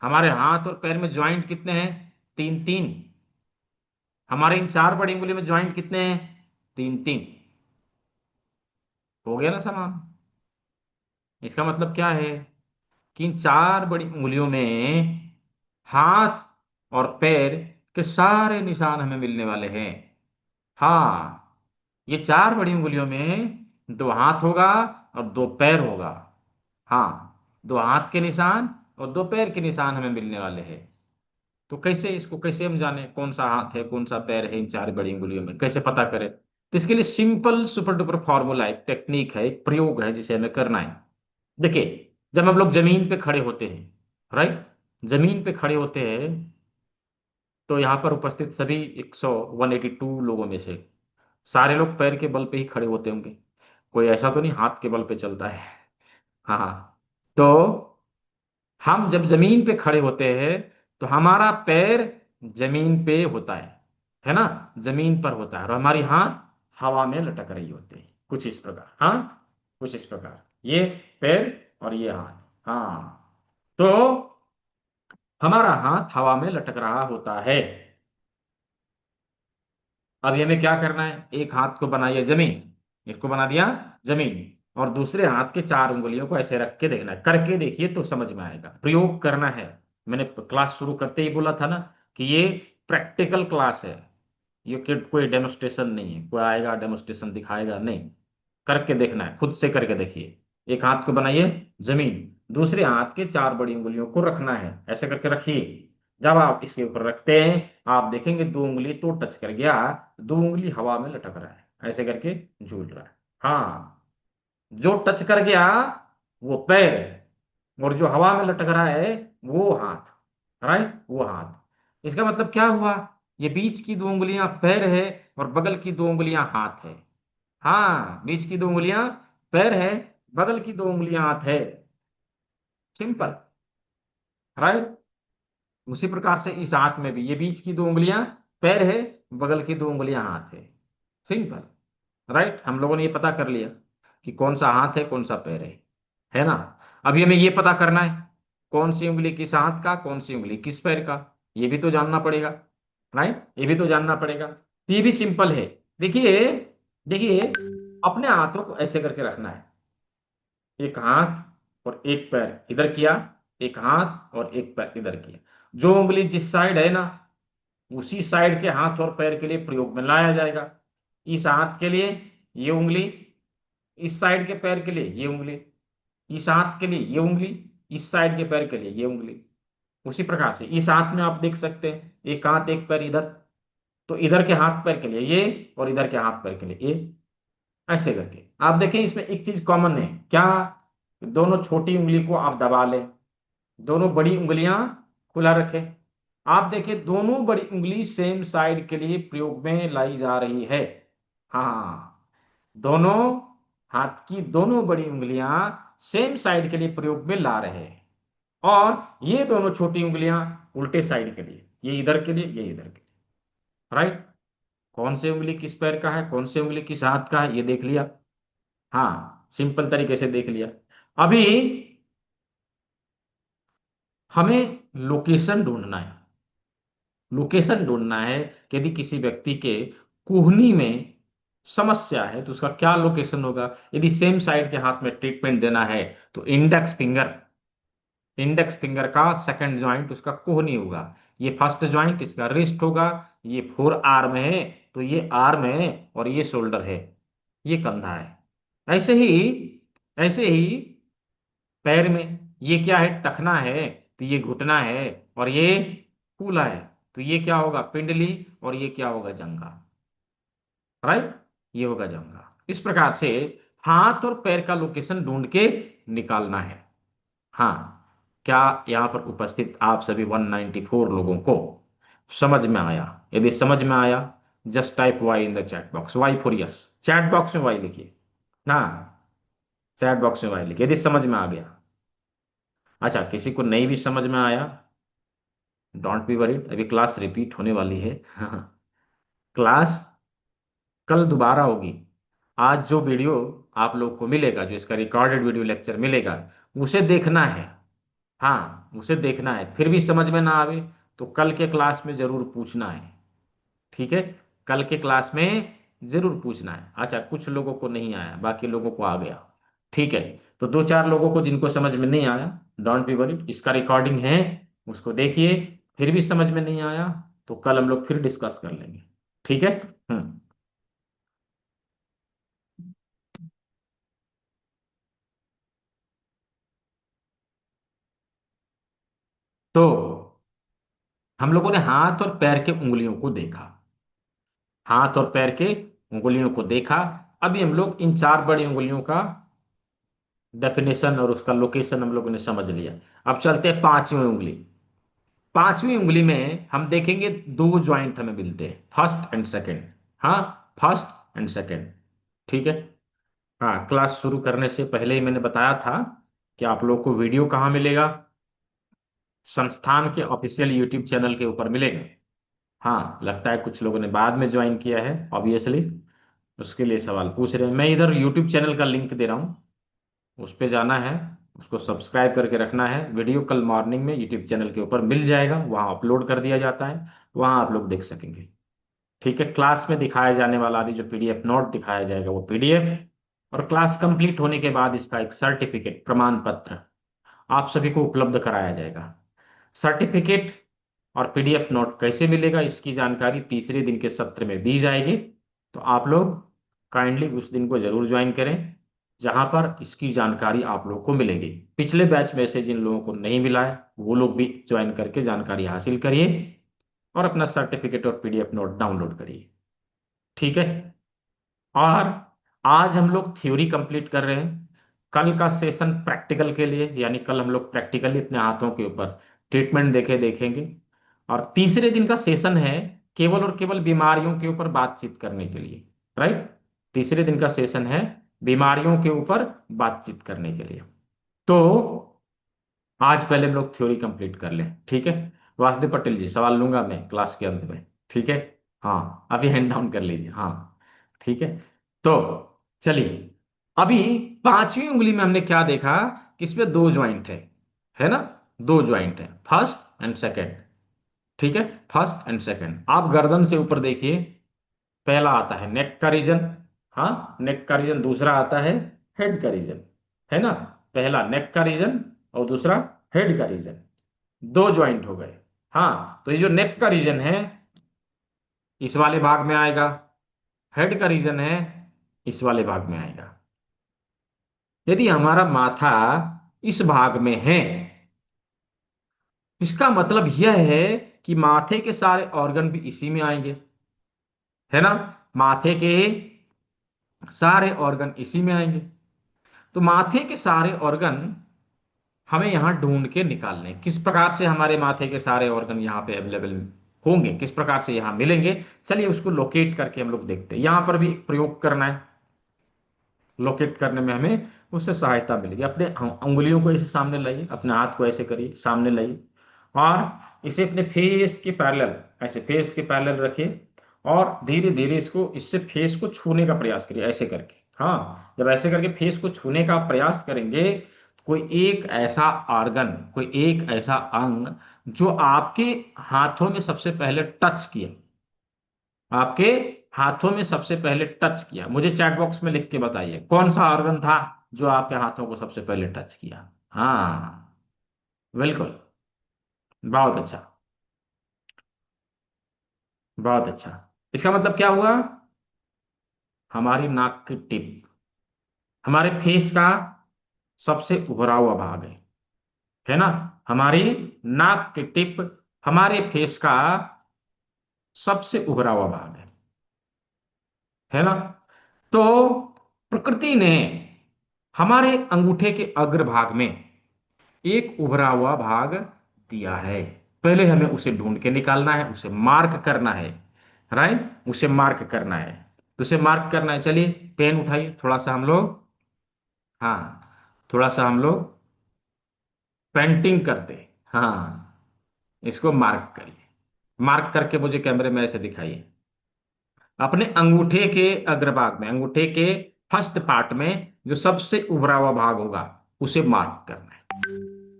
हमारे हाथ और पैर में ज्वाइंट कितने हैं? तीन तीन। हमारे इन चार बड़ी उंगली में ज्वाइंट कितने हैं? तीन तीन। हो गया ना समान? इसका मतलब क्या है कि इन चार बड़ी उंगलियों में हाथ और पैर के सारे निशान हमें मिलने वाले हैं। हाँ, ये चार बड़ी उंगलियों में दो हाथ होगा और दो पैर होगा। हाँ, दो हाथ के निशान और दो पैर के निशान हमें मिलने वाले हैं। तो कैसे, इसको कैसे हम जाने कौन सा हाथ है, कौन सा पैर है इन चार बड़ी उंगलियों में, कैसे पता करें? तो इसके लिए सिंपल सुपर डुपर फॉर्मूला, एक टेक्निक है, एक प्रयोग है जिसे हमें करना है। देखिए, जब हम लोग जमीन पे खड़े होते हैं, राइट, जमीन पे खड़े होते हैं, तो यहाँ पर उपस्थित सभी 182 लोगों में से सारे लोग पैर के बल पे ही खड़े होते होंगे। कोई ऐसा तो नहीं हाथ के बल पे चलता है। हाँ हाँ। तो हम जब जमीन पे खड़े होते हैं तो हमारा पैर जमीन पे होता है ना? जमीन पर होता है, और हमारी हाथ हवा में लटक रही होती है, कुछ इस प्रकार। हाँ, कुछ इस प्रकार, ये पैर और ये हाथ। हाँ, तो हमारा हाथ हवा में लटक रहा होता है। अब हमें क्या करना है? एक हाथ को बनाइए जमीन, इसको बना दिया जमीन, और दूसरे हाथ के चार उंगलियों को ऐसे रख के देखना है, करके देखिए तो समझ में आएगा। प्रयोग करना है। मैंने क्लास शुरू करते ही बोला था ना कि ये प्रैक्टिकल क्लास है, ये किट कोई डेमोस्ट्रेशन नहीं है, कोई आएगा डेमोस्ट्रेशन दिखाएगा नहीं, करके देखना है, खुद से करके देखिए। एक हाथ को बनाइए जमीन, दूसरे हाथ के चार बड़ी उंगलियों को रखना है, ऐसे करके रखिए। जब आप इसके ऊपर रखते हैं, आप देखेंगे दो उंगली तो टच कर गया, दो उंगली हवा में लटक रहा है, ऐसे करके झूल रहा है। हाँ, जो टच कर गया वो पैर है, और जो हवा में लटक रहा है वो हाथ। राइट, वो हाथ। इसका मतलब क्या हुआ? ये बीच की दो उंगलियां पैर है, और बगल की दो उंगलियां हाथ है। हाँ, बीच की दो उंगलियां पैर है, बगल की दो उंगलियां हाथ है। सिंपल। राइट। उसी प्रकार से इस हाथ में भी ये बीच की दो उंगलियां पैर है, बगल की दो उंगलियां हाथ है। सिंपल। राइट, हम लोगों ने ये पता कर लिया कि कौन सा हाथ है कौन सा पैर है ना। अभी हमें ये पता करना है कौन सी उंगली किस हाथ का, कौन सी उंगली किस पैर का, ये भी तो जानना पड़ेगा। राइट, ये भी तो जानना पड़ेगा, तो ये भी सिंपल है। देखिए, देखिए, अपने हाथों को ऐसे करके रखना है, एक हाथ और एक पैर इधर किया, एक हाथ और एक पैर इधर किया। जो उंगली जिस साइड है ना, उसी साइड के हाथ और पैर के लिए प्रयोग में लाया जाएगा। इस हाथ के लिए ये उंगली, इस साइड के पैर के लिए ये उंगली, इस हाथ के लिए ये उंगली, इस साइड के पैर के लिए ये उंगली। उसी प्रकार से इस हाथ में आप देख सकते हैं एक हाथ एक पैर इधर, तो इधर के हाथ पैर के लिए ये, और इधर के हाथ पैर के लिए ये। ऐसे करके आप देखें, इसमें एक चीज कॉमन है क्या? दोनों छोटी उंगली को आप दबा लें, दोनों बड़ी उंगलियां खुला रखें। आप देखें दोनों बड़ी उंगली सेम साइड के लिए प्रयोग में लाई जा रही है। हाँ, दोनों हाथ की दोनों बड़ी उंगलियां सेम साइड के लिए प्रयोग में ला रहे हैं, और ये दोनों छोटी उंगलियां उल्टे साइड के लिए, ये इधर के लिए ये इधर के लिए। राइट। कौन सी उंगली किस पैर का है, कौन सी उंगली किस हाथ का है, ये देख लिया। हाँ, सिंपल तरीके से देख लिया। अभी हमें लोकेशन ढूंढना है। लोकेशन ढूंढना है कि यदि किसी व्यक्ति के कुहनी में समस्या है तो उसका क्या लोकेशन होगा। यदि सेम साइड के हाथ में ट्रीटमेंट देना है तो इंडेक्स फिंगर, इंडेक्स फिंगर का सेकंड जॉइंट उसका कोहनी होगा, ये फर्स्ट जॉइंट इसका रिस्ट होगा, ये फोर आर्म है, तो ये आर्म है, और ये शोल्डर है, ये कंधा है। ऐसे ही, ऐसे ही पैर में ये क्या है, टखना है, तो ये घुटना है, और ये कूल्हा है, तो ये क्या होगा, पिंडली, और ये क्या होगा, जंघा। राइट, ये होगा जंघा। इस प्रकार से हाथ और पैर का लोकेशन ढूंढ के निकालना है। हाँ, क्या यहाँ पर उपस्थित आप सभी 194 लोगों को समझ में आया? यदि समझ में आया, just type Y in the chat box, Y for yes, chat box में वाई लिखिए। हाँ, चैट बॉक्स में वाई लिखिए यदि समझ में आ गया। अच्छा, किसी को नहीं भी समझ में आया, डोंट बी वरीड, अभी क्लास रिपीट होने वाली है। क्लास कल दोबारा होगी। आज जो वीडियो आप लोग को मिलेगा, जो इसका रिकॉर्डेड वीडियो लेक्चर मिलेगा, उसे देखना है। हाँ, उसे देखना है, फिर भी समझ में ना आवे तो कल के क्लास में जरूर पूछना है। ठीक है, कल के क्लास में जरूर पूछना है। अच्छा, कुछ लोगों को नहीं आया, बाकी लोगों को आ गया। ठीक है, तो दो चार लोगों को जिनको समझ में नहीं आया, डोंट बी वरीड, इसका रिकॉर्डिंग है, उसको देखिए। फिर भी समझ में नहीं आया तो कल हम लोग फिर डिस्कस कर लेंगे। ठीक है। हम्म। तो हम लोगों ने हाथ और पैर के उंगलियों को देखा, हाथ और पैर के उंगलियों को देखा। अभी हम लोग इन चार बड़ी उंगलियों का डेफिनेशन और उसका लोकेशन हम लोगों ने समझ लिया। अब चलते हैं पांचवी उंगली। पांचवी उंगली में हम देखेंगे दो ज्वाइंट हमें मिलते हैं, फर्स्ट एंड सेकंड। हाँ, फर्स्ट एंड सेकंड। ठीक है। हाँ, क्लास शुरू करने से पहले ही मैंने बताया था कि आप लोग को वीडियो कहाँ मिलेगा, संस्थान के ऑफिशियल यूट्यूब चैनल के ऊपर मिलेगा। हाँ, लगता है कुछ लोगों ने बाद में ज्वाइन किया है ऑब्वियसली, उसके लिए सवाल पूछ रहे हैं। मैं इधर यूट्यूब चैनल का लिंक दे रहा हूँ, उस पे जाना है, उसको सब्सक्राइब करके रखना है। वीडियो कल मॉर्निंग में यूट्यूब चैनल के ऊपर मिल जाएगा, वहाँ अपलोड कर दिया जाता है, वहाँ आप लोग देख सकेंगे। ठीक है, क्लास में दिखाया जाने वाला अभी जो पीडीएफ नोट दिखाया जाएगा वो पीडीएफ, और क्लास कंप्लीट होने के बाद इसका एक सर्टिफिकेट, प्रमाण पत्र आप सभी को उपलब्ध कराया जाएगा। सर्टिफिकेट और पीडीएफ नोट कैसे मिलेगा इसकी जानकारी तीसरे दिन के सत्र में दी जाएगी। तो आप लोग काइंडली उस दिन को जरूर ज्वाइन करें, जहां पर इसकी जानकारी आप लोग को मिलेगी। पिछले बैच में से जिन लोगों को नहीं मिला है वो लोग भी ज्वाइन करके जानकारी हासिल करिए और अपना सर्टिफिकेट और पीडीएफ नोट डाउनलोड करिए। ठीक है। और आज हम लोग थ्योरी कंप्लीट कर रहे हैं। कल का सेशन प्रैक्टिकल के लिए, यानी कल हम लोग प्रैक्टिकली अपने हाथों के ऊपर ट्रीटमेंट देखेंगे। और तीसरे दिन का सेशन है केवल और केवल बीमारियों के ऊपर बातचीत करने के लिए। राइट। तीसरे दिन का सेशन है बीमारियों के ऊपर बातचीत करने के लिए। तो आज पहले हम लोग थ्योरी कंप्लीट कर लें। ठीक है। वासुदेव पटेल जी, सवाल लूंगा मैं क्लास के अंत में। ठीक है। हाँ, अभी हैंड डाउन कर लीजिए। हाँ, ठीक है। तो चलिए, अभी पांचवी उंगली में हमने क्या देखा कि इसमें दो ज्वाइंट है ना। दो ज्वाइंट है, फर्स्ट एंड सेकंड। ठीक है। First and second. आप गर्दन से ऊपर देखिए, पहला आता है नेक का रीजन। हाँ, नेक का रीजन। दूसरा आता है हेड का रीजन, है ना। पहला नेक का रीजन और दूसरा हेड का रीजन। दो ज्वाइंट हो गए। हाँ, तो ये जो नेक का रीजन है इस वाले भाग में आएगा, हेड का रीजन है इस वाले भाग में आएगा। यदि हमारा माथा इस भाग में है, इसका मतलब यह है कि माथे के सारे ऑर्गन भी इसी में आएंगे, है ना। माथे के सारे ऑर्गन इसी में आएंगे। तो माथे के सारे ऑर्गन हमें यहां ढूंढ के निकालने हैं। किस प्रकार से हमारे माथे के सारे ऑर्गन यहाँ पे अवेलेबल होंगे, किस प्रकार से यहां मिलेंगे, चलिए उसको लोकेट करके हम लोग देखते हैं। यहां पर भी एक प्रयोग करना है, लोकेट करने में हमें उससे सहायता मिलेगी। अपने उंगलियों को ऐसे सामने लाइए, अपने हाथ को ऐसे करिए, सामने लाइए और इसे अपने फेस के पैरेलल, ऐसे फेस के पैरेलल रखिए और धीरे धीरे इसको, इससे फेस को छूने का प्रयास करिए ऐसे करके। हाँ, जब ऐसे करके फेस को छूने का प्रयास करेंगे, कोई एक ऐसा ऑर्गन, कोई एक ऐसा अंग जो आपके हाथों में सबसे पहले टच किया, आपके हाथों में सबसे पहले टच किया, मुझे चैट बॉक्स में लिख के बताइए कौन सा ऑर्गन था जो आपके हाथों को सबसे पहले टच किया। हाँ, बिल्कुल, बहुत अच्छा, बहुत अच्छा। इसका मतलब क्या हुआ, हमारी नाक की टिप हमारे फेस का सबसे उभरा हुआ भाग है ना। हमारी नाक की टिप हमारे फेस का सबसे उभरा हुआ भाग है ना। तो प्रकृति ने हमारे अंगूठे के अग्रभाग में एक उभरा हुआ भाग दिया है। पहले हमें उसे ढूंढ के निकालना है, उसे मार्क करना है। राइट, उसे मार्क करना है। तो उसे मार्क करना है, चलिए पेन उठाइए, थोड़ा सा हम लोग, हाँ, थोड़ा सा हम लोग पेंटिंग करते हैं। हाँ, इसको मार्क करिए। मार्क करके मुझे कैमरे में ऐसे दिखाइए। अपने अंगूठे के अग्रभाग में, अंगूठे के फर्स्ट पार्ट में जो सबसे उभरा हुआ भाग होगा उसे मार्क करना है।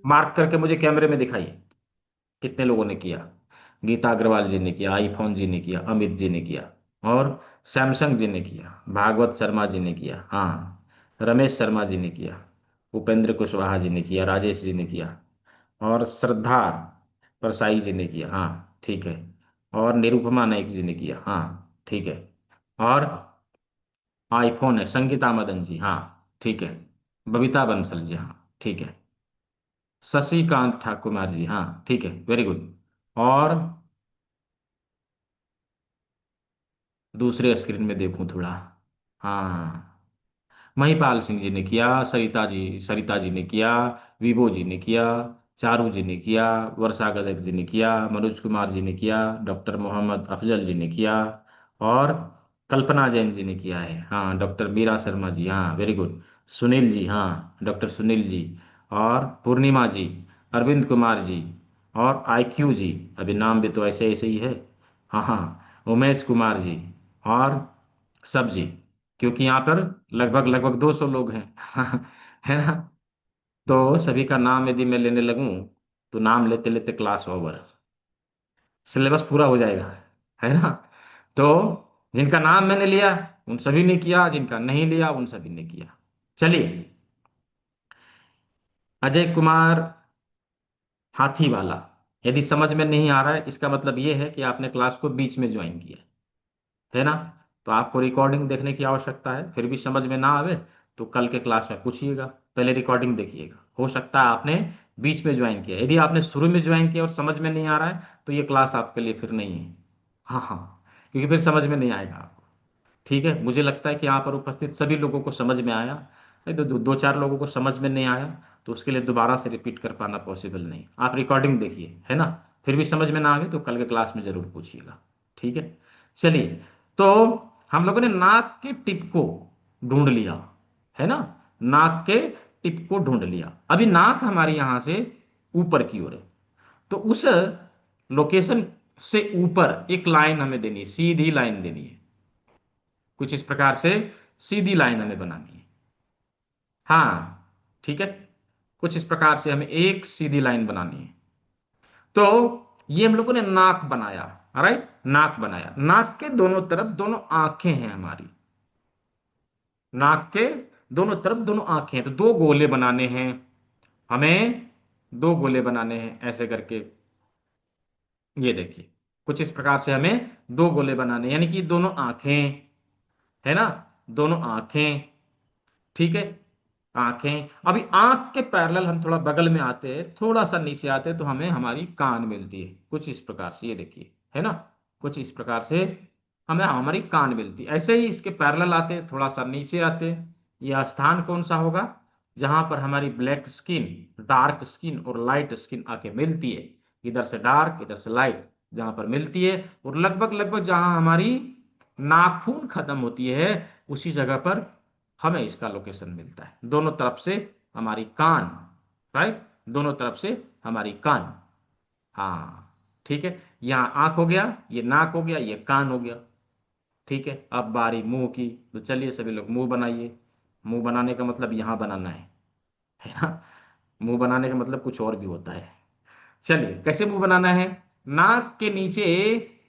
मार्क करके मुझे कैमरे में दिखाइए कितने लोगों ने किया। गीता अग्रवाल जी ने किया, आईफोन जी ने किया, अमित जी ने किया, और सैमसंग जी ने किया, भागवत शर्मा जी ने किया, हाँ, रमेश शर्मा जी ने किया, उपेंद्र कुशवाहा जी ने किया, राजेश जी ने किया, और श्रद्धा परसाई जी ने किया, हाँ ठीक है, और निरुपमा नाइक जी ने किया, हाँ ठीक है, और आईफोन है संगीता मदन जी, हाँ ठीक है, बबीता बंसल जी, हाँ ठीक है, शशिकांत ठाकुर कुमार जी, हाँ ठीक है, वेरी गुड। और दूसरे स्क्रीन में देखूं थोड़ा, हाँ, महिपाल सिंह जी ने किया, सरिता जी ने किया, विभो जी ने किया, चारू जी ने किया, वर्षा गदक जी ने किया, मनोज कुमार जी ने किया, डॉक्टर मोहम्मद अफजल जी ने किया, और कल्पना जैन जी ने किया है, हाँ, डॉक्टर मीरा शर्मा जी, हाँ वेरी गुड, सुनील जी, हाँ डॉक्टर सुनील जी, और पूर्णिमा जी, अरविंद कुमार जी, और आईक्यू जी, अभी नाम भी तो ऐसे ऐसे ही है, हाँ हाँ, उमेश कुमार जी, और सब जी, क्योंकि यहाँ पर लगभग लगभग 200 लोग हैं है ना। तो सभी का नाम यदि मैं लेने लगूं तो नाम लेते लेते क्लास ओवर, सिलेबस पूरा हो जाएगा, है ना। तो जिनका नाम मैंने लिया उन सभी ने किया, जिनका नहीं लिया उन सभी ने किया। चलिए, अजय कुमार हाथी वाला, यदि समझ में नहीं आ रहा है, इसका मतलब ये है कि आपने क्लास को बीच में ज्वाइन किया है ना। तो आपको रिकॉर्डिंग देखने की आवश्यकता है, फिर भी समझ में ना आवे तो कल के क्लास में पूछिएगा, पहले रिकॉर्डिंग देखिएगा। हो सकता है आपने बीच में ज्वाइन किया, यदि आपने शुरू में ज्वाइन किया और समझ में नहीं आ रहा है तो ये क्लास आपके लिए फिर नहीं है। हाँ हाँ, क्योंकि फिर समझ में नहीं आएगा आपको। ठीक है, मुझे लगता है कि यहाँ पर उपस्थित सभी लोगों को समझ में आया। नहीं तो दो चार लोगों को समझ में नहीं आया तो उसके लिए दोबारा से रिपीट कर पाना पॉसिबल नहीं। आप रिकॉर्डिंग देखिए, है ना। फिर भी समझ में ना आए तो कल के क्लास में जरूर पूछिएगा। ठीक है, चलिए। तो हम लोगों ने नाक के टिप को ढूंढ लिया, है ना। नाक के टिप को ढूंढ लिया। अभी नाक हमारे यहां से ऊपर की ओर है, तो उस लोकेशन से ऊपर एक लाइन हमें देनी है, सीधी लाइन देनी है। कुछ इस प्रकार से सीधी लाइन हमें बनानी है। हाँ, ठीक है। कुछ इस प्रकार से हमें एक सीधी लाइन बनानी है। तो ये हम लोगों ने नाक बनाया, राइट। नाक बनाया, नाक के दोनों तरफ दोनों आंखें हैं हमारी। नाक के दोनों तरफ दोनों आंखें हैं, तो दो गोले बनाने हैं हमें। दो गोले बनाने हैं ऐसे करके। ये देखिए, कुछ इस प्रकार से हमें दो गोले बनाने हैं, यानी कि दोनों आंखें, है ना। दोनों आंखें, ठीक है। आंखें, अभी आंख के पैरेलल हम थोड़ा बगल में आते हैं, थोड़ा सा नीचे आते हैं तो हमें हमारी कान मिलती है। कुछ इस प्रकार से, ये देखिए, है ना। कुछ इस प्रकार से हमें हमारी कान मिलती है। ऐसे ही इसके पैरेलल आते हैं, थोड़ा सा नीचे आते हैं। यह स्थान कौन सा होगा, जहां पर हमारी ब्लैक स्किन, डार्क स्किन और लाइट स्किन आके मिलती है। इधर से डार्क, इधर से लाइट, जहां पर मिलती है, और लगभग लगभग जहां हमारी नाखून खत्म होती है, उसी जगह पर हमें इसका लोकेशन मिलता है। दोनों तरफ से हमारी कान, राइट। दोनों तरफ से हमारी कान। हाँ, ठीक है। यहाँ आंख हो गया, ये नाक हो गया, ये कान हो गया। ठीक है, अब बारी मुंह की। तो चलिए सभी लोग मुंह बनाइए। मुंह बनाने का मतलब यहाँ बनाना है ना। मुंह बनाने का मतलब कुछ और भी होता है। चलिए, कैसे मुंह बनाना है। नाक के नीचे,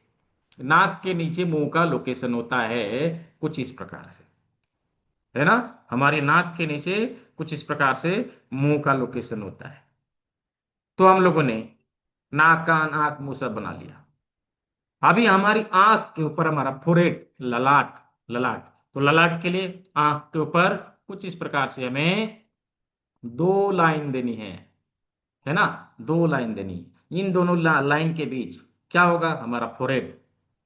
नाक के नीचे मुंह का लोकेशन होता है कुछ इस प्रकार से, है ना। हमारी नाक के नीचे कुछ इस प्रकार से मुंह का लोकेशन होता है। तो हम लोगों ने नाक, कान, आंख, मुंह सब बना लिया। अभी हमारी आंख के ऊपर हमारा फोrehead, ललाट, ललाट। तो ललाट के लिए आंख के ऊपर कुछ इस प्रकार से हमें दो लाइन देनी है ना। दो लाइन देनी। इन दोनों लाइन के बीच क्या होगा, हमारा फोrehead,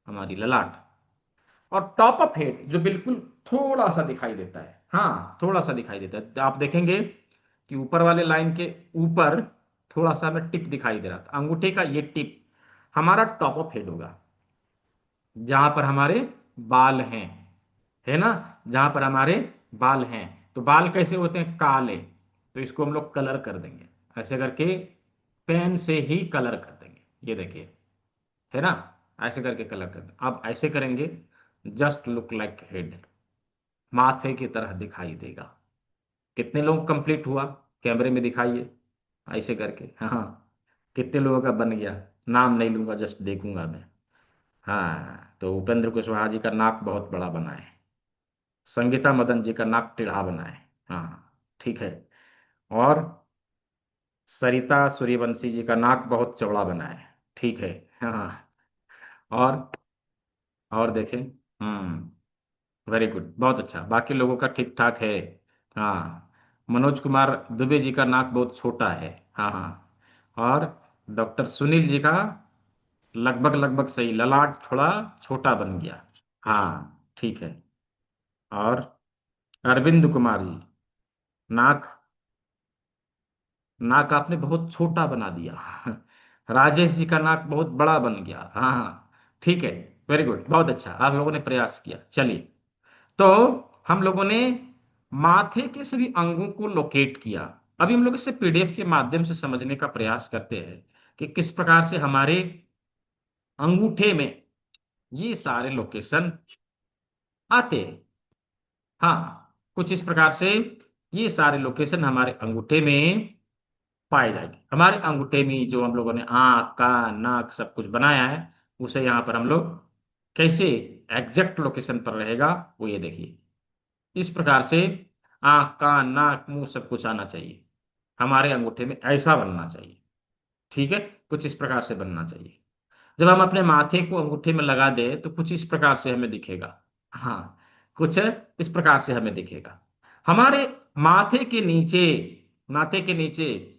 हमारी ललाट। और टॉप ऑफ हेड जो बिल्कुल थोड़ा सा दिखाई देता है, हाँ थोड़ा सा दिखाई देता है। आप देखेंगे कि ऊपर वाले लाइन के ऊपर थोड़ा सा हमें टिप दिखाई दे रहा था, अंगूठे का ये टिप हमारा टॉप ऑफ हेड होगा, जहां पर हमारे बाल हैं, है ना। जहां पर हमारे बाल हैं। तो बाल कैसे होते हैं, काले। तो इसको हम लोग कलर कर देंगे ऐसे करके, पेन से ही कलर कर देंगे। ये देखिए, है ना। ऐसे करके कलर कर देंगे। अब ऐसे करेंगे, जस्ट लुक लाइक हेड, माथे की तरह दिखाई देगा। कितने लोग कंप्लीट हुआ, कैमरे में दिखाइए ऐसे करके। हाँ, कितने लोगों का बन गया। नाम नहीं लूंगा, जस्ट देखूंगा मैं। हाँ, तो उपेंद्र कुशवाहा जी का नाक बहुत बड़ा बना है। संगीता मदन जी का नाक टेढ़ा बना है। हाँ, ठीक है। और सरिता सूर्यवंशी जी का नाक बहुत चौड़ा बना है। ठीक है। हाँ। और और देखें। वेरी गुड, बहुत अच्छा। बाकी लोगों का ठीक ठाक है। हाँ, मनोज कुमार दुबे जी का नाक बहुत छोटा है। हाँ हाँ। और डॉक्टर सुनील जी का लगभग लगभग सही, ललाट थोड़ा छोटा बन गया। हाँ, ठीक है। और अरविंद कुमार जी, नाक, नाक आपने बहुत छोटा बना दिया। राजेश जी का नाक बहुत बड़ा बन गया। हाँ हाँ, ठीक है। वेरी गुड, बहुत अच्छा, आप लोगों ने प्रयास किया। चलिए, तो हम लोगों ने माथे के सभी अंगों को लोकेट किया। अभी हम लोग इसे पीडीएफ के माध्यम से समझने का प्रयास करते हैं कि किस प्रकार से हमारे अंगूठे में ये सारे लोकेशन आते हैं। हाँ, कुछ इस प्रकार से ये सारे लोकेशन हमारे अंगूठे में पाए जाएंगे। हमारे अंगूठे में जो हम लोगों ने आंख, कान, नाक सब कुछ बनाया है, उसे यहाँ पर हम लोग कैसे एग्जैक्ट लोकेशन पर रहेगा, वो ये देखिए। इस प्रकार से आंख, कान, नाक, मुंह सब कुछ आना चाहिए हमारे अंगूठे में, ऐसा बनना चाहिए। ठीक है, कुछ इस प्रकार से बनना चाहिए। जब हम अपने माथे को अंगूठे में लगा दे तो कुछ इस प्रकार से हमें दिखेगा। हाँ, कुछ इस प्रकार से हमें दिखेगा। हमारे माथे के नीचे, माथे के नीचे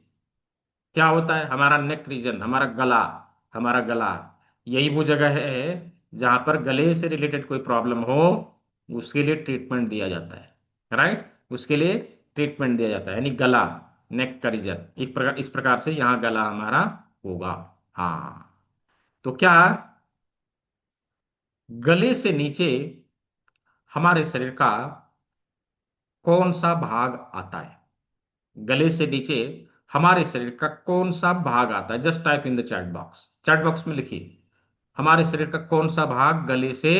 क्या होता है? हमारा नेक रीजन, हमारा गला, हमारा गला, यही वो जगह है जहां पर गले से रिलेटेड कोई प्रॉब्लम हो उसके लिए ट्रीटमेंट दिया जाता है। राइट, उसके लिए ट्रीटमेंट दिया जाता है, यानी गला, नेक का रीजन इस प्रकार से यहाँ गला हमारा होगा। हाँ, तो क्या गले से नीचे हमारे शरीर का कौन सा भाग आता है? गले से नीचे हमारे शरीर का कौन सा भाग आता है? Just type in the chat box, chat box में लिखिए, हमारे शरीर का कौन सा भाग गले से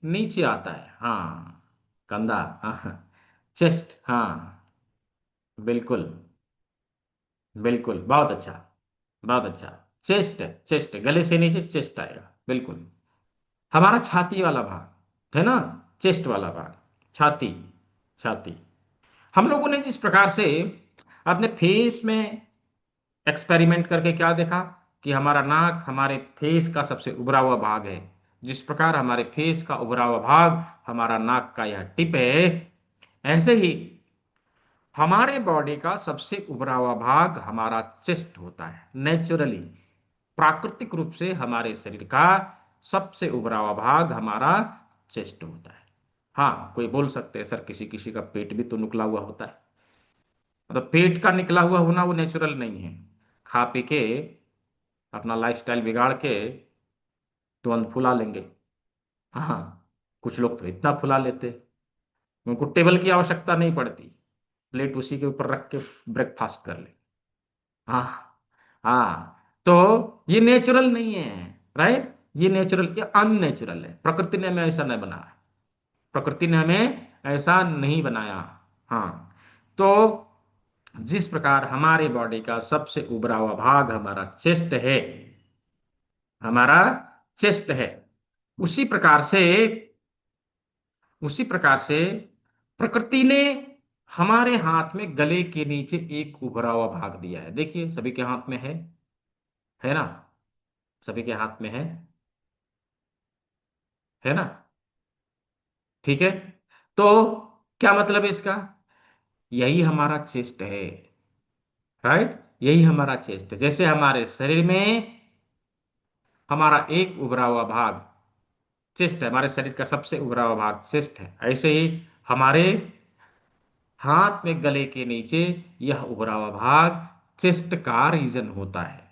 नीचे आता है? हाँ, कंधा, हाँ, चेस्ट, हाँ, बिल्कुल, बिल्कुल, बहुत अच्छा, बहुत अच्छा। चेस्ट, चेस्ट, गले से नीचे चेस्ट आएगा, बिल्कुल। हमारा छाती वाला भाग है ना, चेस्ट वाला भाग, छाती, छाती। हम लोगों ने जिस प्रकार से अपने फेस में एक्सपेरिमेंट करके क्या देखा कि हमारा नाक हमारे फेस का सबसे उभरा हुआ भाग है। जिस प्रकार हमारे फेस का उभरा हुआ भाग हमारा नाक का यह टिप है, ऐसे ही हमारे बॉडी का सबसे उभरा हुआ भाग हमारा चेस्ट होता है। नेचुरली, प्राकृतिक रूप से हमारे शरीर का सबसे उभरा हुआ भाग हमारा चेस्ट होता है। हाँ, कोई बोल सकते हैं सर किसी किसी का पेट भी तो निकला हुआ होता है। मतलब पेट का निकला हुआ होना वो नेचुरल नहीं है। खा पी के अपना लाइफस्टाइल बिगाड़ के तुरंत फुला लेंगे। हाँ, कुछ लोग तो इतना फुला लेते उनको टेबल की आवश्यकता नहीं पड़ती, प्लेट उसी के ऊपर रख के ब्रेकफास्ट कर ले। हाँ, हाँ, तो ये नेचुरल नहीं है। राइट, ये नेचुरल, ये अननेचुरल है। प्रकृति ने हमें ऐसा नहीं बनाया, प्रकृति ने हमें ऐसा नहीं बनाया। हाँ, तो जिस प्रकार हमारे बॉडी का सबसे उभरा हुआ भाग हमारा चेस्ट है, हमारा चेस्ट है, उसी प्रकार से, उसी प्रकार से प्रकृति ने हमारे हाथ में गले के नीचे एक उभरा हुआ भाग दिया है। देखिए सभी के हाथ में है ना, सभी के हाथ में है ना, ठीक है। तो क्या मतलब है इसका? यही हमारा चेस्ट है। राइट, यही हमारा चेस्ट है। जैसे हमारे शरीर में हमारा एक उभरा हुआ भाग चेस्ट है, हमारे शरीर का सबसे उभरा हुआ भाग चेस्ट है, ऐसे ही हमारे हाथ में गले के नीचे यह उभरा हुआ भाग चेस्ट का रीजन होता है,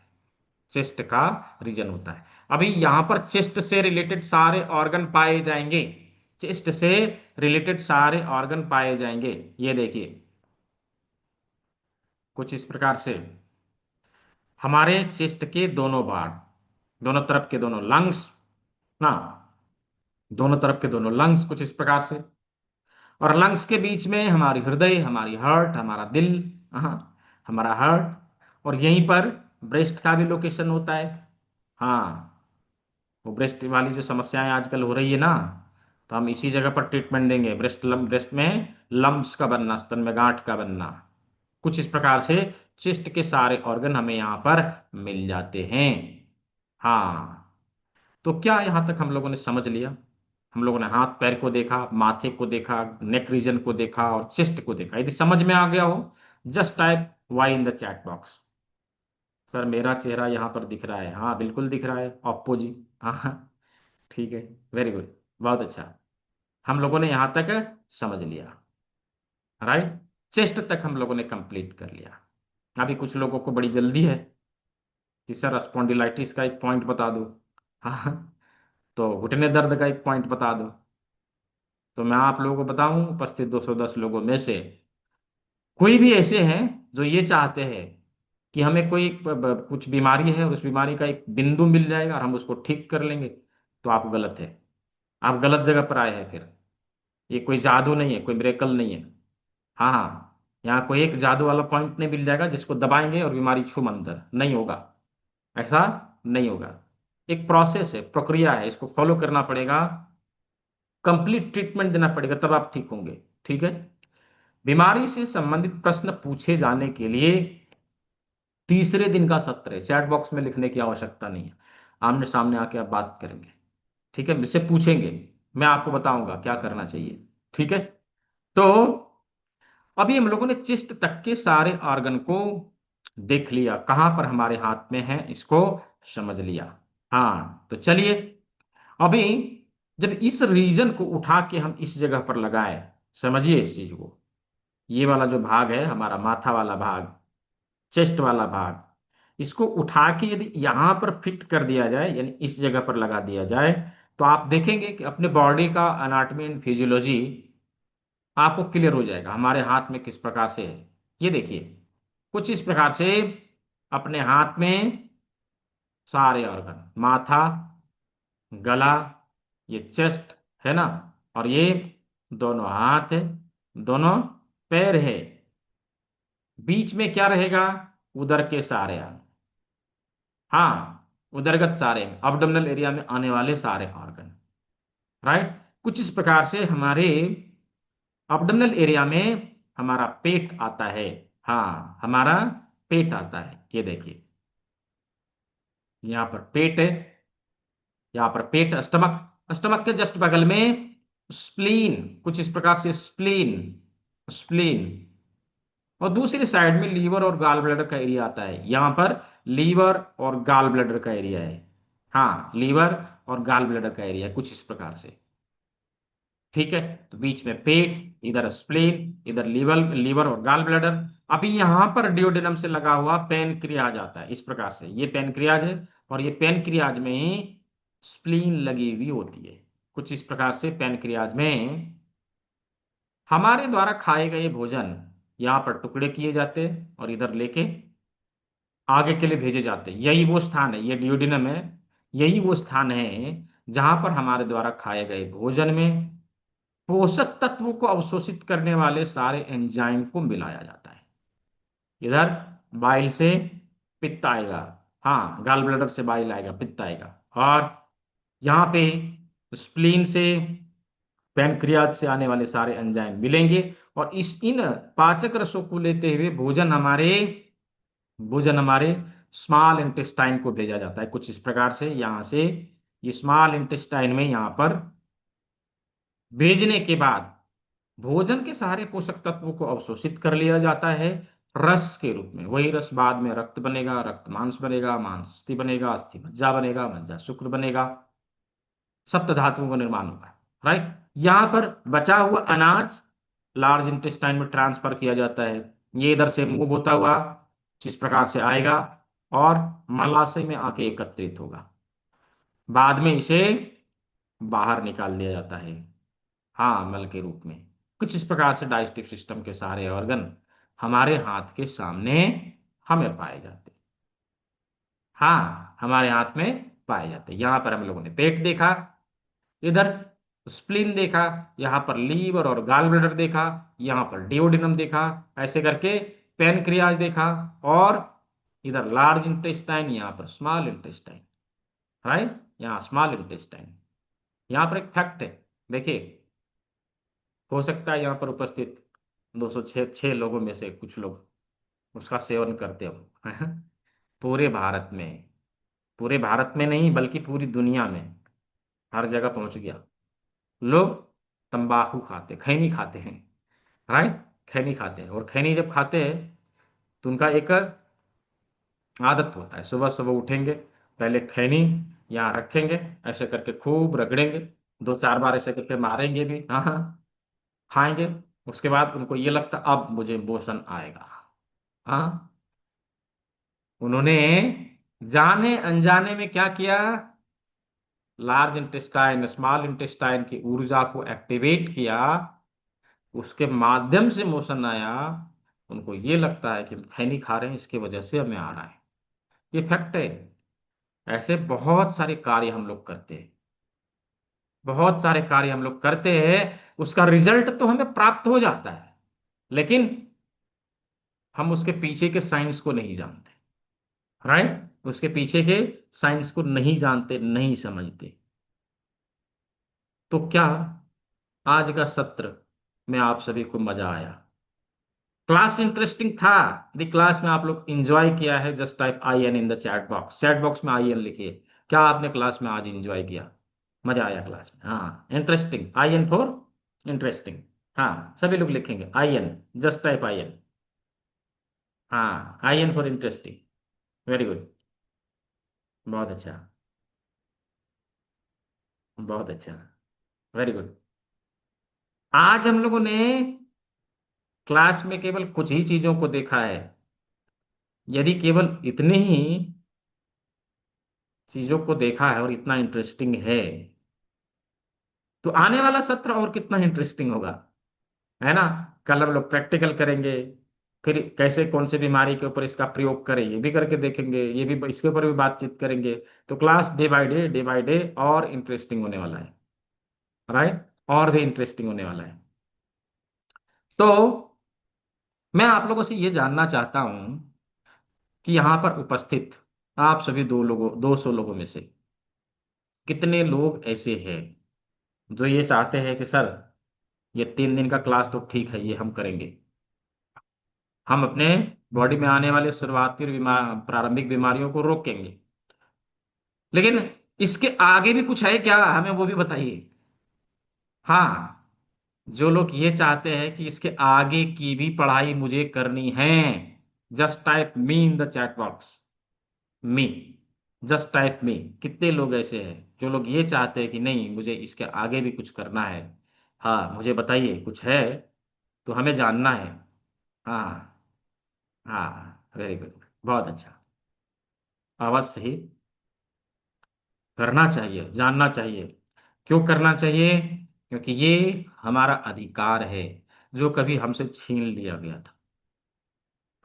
चेस्ट का रीजन होता है। अभी यहां पर चेस्ट से रिलेटेड सारे ऑर्गन पाए जाएंगे, चेस्ट से रिलेटेड सारे ऑर्गन पाए जाएंगे। ये देखिए कुछ इस प्रकार से हमारे चेस्ट के दोनों भाग, दोनों तरफ के दोनों लंग्स ना, दोनों तरफ के दोनों लंग्स कुछ इस प्रकार से, और लंग्स के बीच में हमारी हृदय, हमारी हार्ट, हमारा दिल, हाँ, हमारा हार्ट, और यहीं पर ब्रेस्ट का भी लोकेशन होता है। हाँ, वो ब्रेस्ट वाली जो समस्याएं आजकल हो रही है ना, तो हम इसी जगह पर ट्रीटमेंट देंगे। ब्रेस्ट में लम्प्स का बनना, स्तन में गांठ का बनना, कुछ इस प्रकार से चेस्ट के सारे ऑर्गन हमें यहाँ पर मिल जाते हैं। हाँ, तो क्या यहाँ तक हम लोगों ने समझ लिया? हम लोगों ने हाथ पैर को देखा, माथे को देखा, नेक रीजन को देखा और चेस्ट को देखा। यदि समझ में आ गया हो, just type Y in the chat box. Sir मेरा चेहरा यहाँ पर दिख रहा है, हाँ बिल्कुल दिख रहा है ओप्पो जी। हाँ हाँ, ठीक है, वेरी गुड, बहुत अच्छा। हम लोगों ने यहाँ तक समझ लिया। राइट, चेस्ट तक हम लोगों ने कंप्लीट कर लिया। अभी कुछ लोगों को बड़ी जल्दी है कि सर स्पॉन्डिलाइटिस का एक पॉइंट बता दो, हाँ, तो घुटने दर्द का एक पॉइंट बता दो। तो मैं आप लोगों को बताऊं, उपस्थित 210 लोगों में से कोई भी ऐसे हैं जो ये चाहते हैं कि हमें कोई कुछ बीमारी है और उस बीमारी का एक बिंदु मिल जाएगा और हम उसको ठीक कर लेंगे, तो आप गलत है। आप गलत जगह पर आए हैं फिर। ये कोई जादू नहीं है, कोई मिरेकल नहीं है। हाँ हाँ, यहाँ कोई एक जादू वाला पॉइंट नहीं मिल जाएगा जिसको दबाएंगे और बीमारी छू मंतर नहीं होगा, ऐसा नहीं होगा। एक प्रोसेस है, प्रक्रिया है, इसको फॉलो करना पड़ेगा, कंप्लीट ट्रीटमेंट देना पड़ेगा, तब आप ठीक होंगे। ठीक है, बीमारी से संबंधित प्रश्न पूछे जाने के लिए तीसरे दिन का सत्र है, चैट बॉक्स में लिखने की आवश्यकता नहीं है, आमने सामने आके आप बात करेंगे। ठीक है, मुझसे पूछेंगे, मैं आपको बताऊंगा क्या करना चाहिए। ठीक है। तो अभी हम लोगों ने चेस्ट तक के सारे ऑर्गन को देख लिया, कहां पर हमारे हाथ में है इसको समझ लिया। हाँ तो चलिए, अभी जब इस रीजन को उठा के हम इस जगह पर लगाए, समझिए इस चीज को, ये वाला जो भाग है हमारा माथा वाला भाग, चेस्ट वाला भाग, इसको उठा के यदि यहां पर फिट कर दिया जाए, यानी इस जगह पर लगा दिया जाए, तो आप देखेंगे कि अपने बॉडी का अनाटमी एंड फिजियोलॉजी आपको क्लियर हो जाएगा हमारे हाथ में किस प्रकार से है। ये देखिए, कुछ इस प्रकार से अपने हाथ में सारे ऑर्गन, माथा, गला, ये चेस्ट है ना, और ये दोनों हाथ है, दोनों पैर है, बीच में क्या रहेगा, उदर के सारे अंग, हाँ उदरगत सारे, अब्डोमिनल एरिया में आने वाले सारे ऑर्गन, राइट। कुछ इस प्रकार से हमारे अब्डोमिनल एरिया में हमारा पेट आता है, हाँ हमारा पेट आता है, ये देखिए यहाँ पर पेट है, यहाँ पर पेट, स्टमक, स्टमक के जस्ट बगल में स्प्लीन, कुछ इस प्रकार से स्प्लीन, स्प्लीन, और दूसरी साइड में लीवर और गाल ब्लैडर का एरिया आता है, यहाँ पर लीवर और गाल ब्लैडर का एरिया है, हाँ लीवर और गाल ब्लैडर का एरिया है कुछ इस प्रकार से। ठीक है, तो बीच में पेट, इधर स्प्लीन, इधर लीवर, लीवर और गाल ब्लैडर। अभी यहां पर डियोडेनम से लगा हुआ पेनक्रियाज आता है, इस प्रकार से ये पेनक्रियाज है, और ये पेनक्रियाज में ही स्प्लीन लगी हुई होती है, कुछ इस प्रकार से पेनक्रियाज में हमारे द्वारा खाए गए भोजन यहाँ पर टुकड़े किए जाते हैं और इधर लेके आगे के लिए भेजे जाते हैं। यही वो स्थान है, ये डियोडिनम है, यही वो स्थान है जहां पर हमारे द्वारा खाए गए भोजन में पोषक तत्वों को अवशोषित करने वाले सारे एंजाइम को मिलाया जाता है। इधर बाइल से पित्त आएगा, हाँ गाल ब्लैडर से बाइल आएगा, पित्त आएगा, और यहाँ पे स्प्लीन से, पैनक्रियाज से आने वाले सारे एंजाइम मिलेंगे, और इस इन पाचक रसों को लेते हुए भोजन हमारे स्मॉल इंटेस्टाइन को भेजा जाता है, कुछ इस प्रकार से यहाँ से ये स्मॉल इंटेस्टाइन में यहाँ पर भेजने के बाद भोजन के सारे पोषक तत्वों को अवशोषित कर लिया जाता है रस के रूप में। वही रस बाद में रक्त बनेगा, रक्त मांस बनेगा, मांस अस्थि बनेगा, अस्थि मज्जा बनेगा, मज्जा शुक्र बनेगा, सप्त धातुओं का निर्माण होगा, राइट। यहां पर बचा हुआ अनाज लार्ज इंटेस्टाइन में ट्रांसफर किया जाता है, ये इधर से मूव होता हुआ जिस प्रकार से आएगा और मलाशय में आके एकत्रित होगा, बाद में इसे बाहर निकाल दिया जाता है, हाँ मल के रूप में। कुछ इस प्रकार से डाइजेस्टिव सिस्टम के सारे ऑर्गन हमारे हाथ के सामने हमें पाए जाते हैं, हाँ हमारे हाथ में पाए जाते हैं। यहां पर हम लोगों ने पेट देखा, इधर स्प्लीन देखा, यहाँ पर लीवर और गाल ब्लैडर देखा, यहाँ पर डिओडिनम देखा, ऐसे करके पेनक्रियाज देखा, और इधर लार्ज इंटेस्टाइन, यहाँ पर स्मॉल इंटेस्टाइन, राइट, यहाँ स्मॉल इंटेस्टाइन। यहाँ पर एक फैक्ट है, देखिए, हो सकता है यहाँ पर उपस्थित 206 लोगों में से कुछ लोग उसका सेवन करते हो पूरे भारत में, पूरे भारत में नहीं बल्कि पूरी दुनिया में हर जगह पहुंच गया, लोग तंबाकू खाते, खैनी खाते हैं, राइट, खैनी खाते हैं, और खैनी जब खाते हैं तो उनका एक आदत होता है, सुबह सुबह उठेंगे, पहले खैनी यहाँ रखेंगे, ऐसे करके खूब रगड़ेंगे, 2-4 बार ऐसे करके मारेंगे भी, हाँ हाँ, खाएंगे, उसके बाद उनको ये लगता अब मुझे मोशन आएगा, हाँ, उन्होंने जाने अनजाने में क्या किया, लार्ज इंटेस्टाइन स्मॉल इंटेस्टाइन की ऊर्जा को एक्टिवेट किया, उसके माध्यम से मोशन आया, उनको ये लगता है कि हम खैनी खा रहे हैं इसकी वजह से हमें आ रहा है, ये फैक्ट है। ऐसे बहुत सारे कार्य हम लोग करते हैं, बहुत सारे कार्य हम लोग करते हैं, उसका रिजल्ट तो हमें प्राप्त हो जाता है, लेकिन हम उसके पीछे के साइंस को नहीं जानते, राइट, उसके पीछे के साइंस को नहीं जानते, नहीं समझते। तो क्या आज का सत्र में आप सभी को मजा आया? क्लास इंटरेस्टिंग था? यदि क्लास में आप लोग एंजॉय किया है, just type I N in the chat box, chat box में आई एन लिखिए। क्या आपने क्लास में आज एंजॉय किया? मजा आया क्लास में? हाँ, interesting, I N for interesting. हाँ, सभी लोग लिखेंगे I N, just type I N. हाँ, I N for interesting. Very good. बहुत अच्छा। बहुत अच्छा। Very good. आज हम लोगों ने क्लास में केवल कुछ ही चीजों को देखा है। यदि केवल इतने ही चीजों को देखा है और इतना इंटरेस्टिंग है, तो आने वाला सत्र और कितना इंटरेस्टिंग होगा, है ना? कल हम लोग प्रैक्टिकल करेंगे, फिर कैसे कौन सी बीमारी के ऊपर इसका प्रयोग करें ये भी करके देखेंगे, ये भी, इसके ऊपर भी बातचीत करेंगे। तो क्लास डे बाय डे और इंटरेस्टिंग होने वाला है। राइट, और भी इंटरेस्टिंग होने वाला है। तो मैं आप लोगों से ये जानना चाहता हूं कि यहाँ पर उपस्थित आप सभी 200 लोगों में से कितने लोग ऐसे हैं जो ये चाहते हैं कि सर, ये 3 दिन का क्लास तो ठीक है, ये हम करेंगे, हम अपने बॉडी में आने वाले शुरुआती और प्रारंभिक बीमारियों को रोकेंगे, लेकिन इसके आगे भी कुछ है क्या, हमें वो भी बताइए। हाँ, जो लोग ये चाहते हैं कि इसके आगे की भी पढ़ाई मुझे करनी है, just type me in the chat box. Me, just type me. कितने लोग ऐसे हैं जो लोग ये चाहते हैं कि नहीं, मुझे इसके आगे भी कुछ करना है? हाँ, मुझे बताइए, कुछ है तो हमें जानना है। हाँ। हाँ, वेरी गुड, बहुत अच्छा। आवाज सही। करना चाहिए, जानना चाहिए। क्यों करना चाहिए? क्योंकि ये हमारा अधिकार है जो कभी हमसे छीन लिया गया था।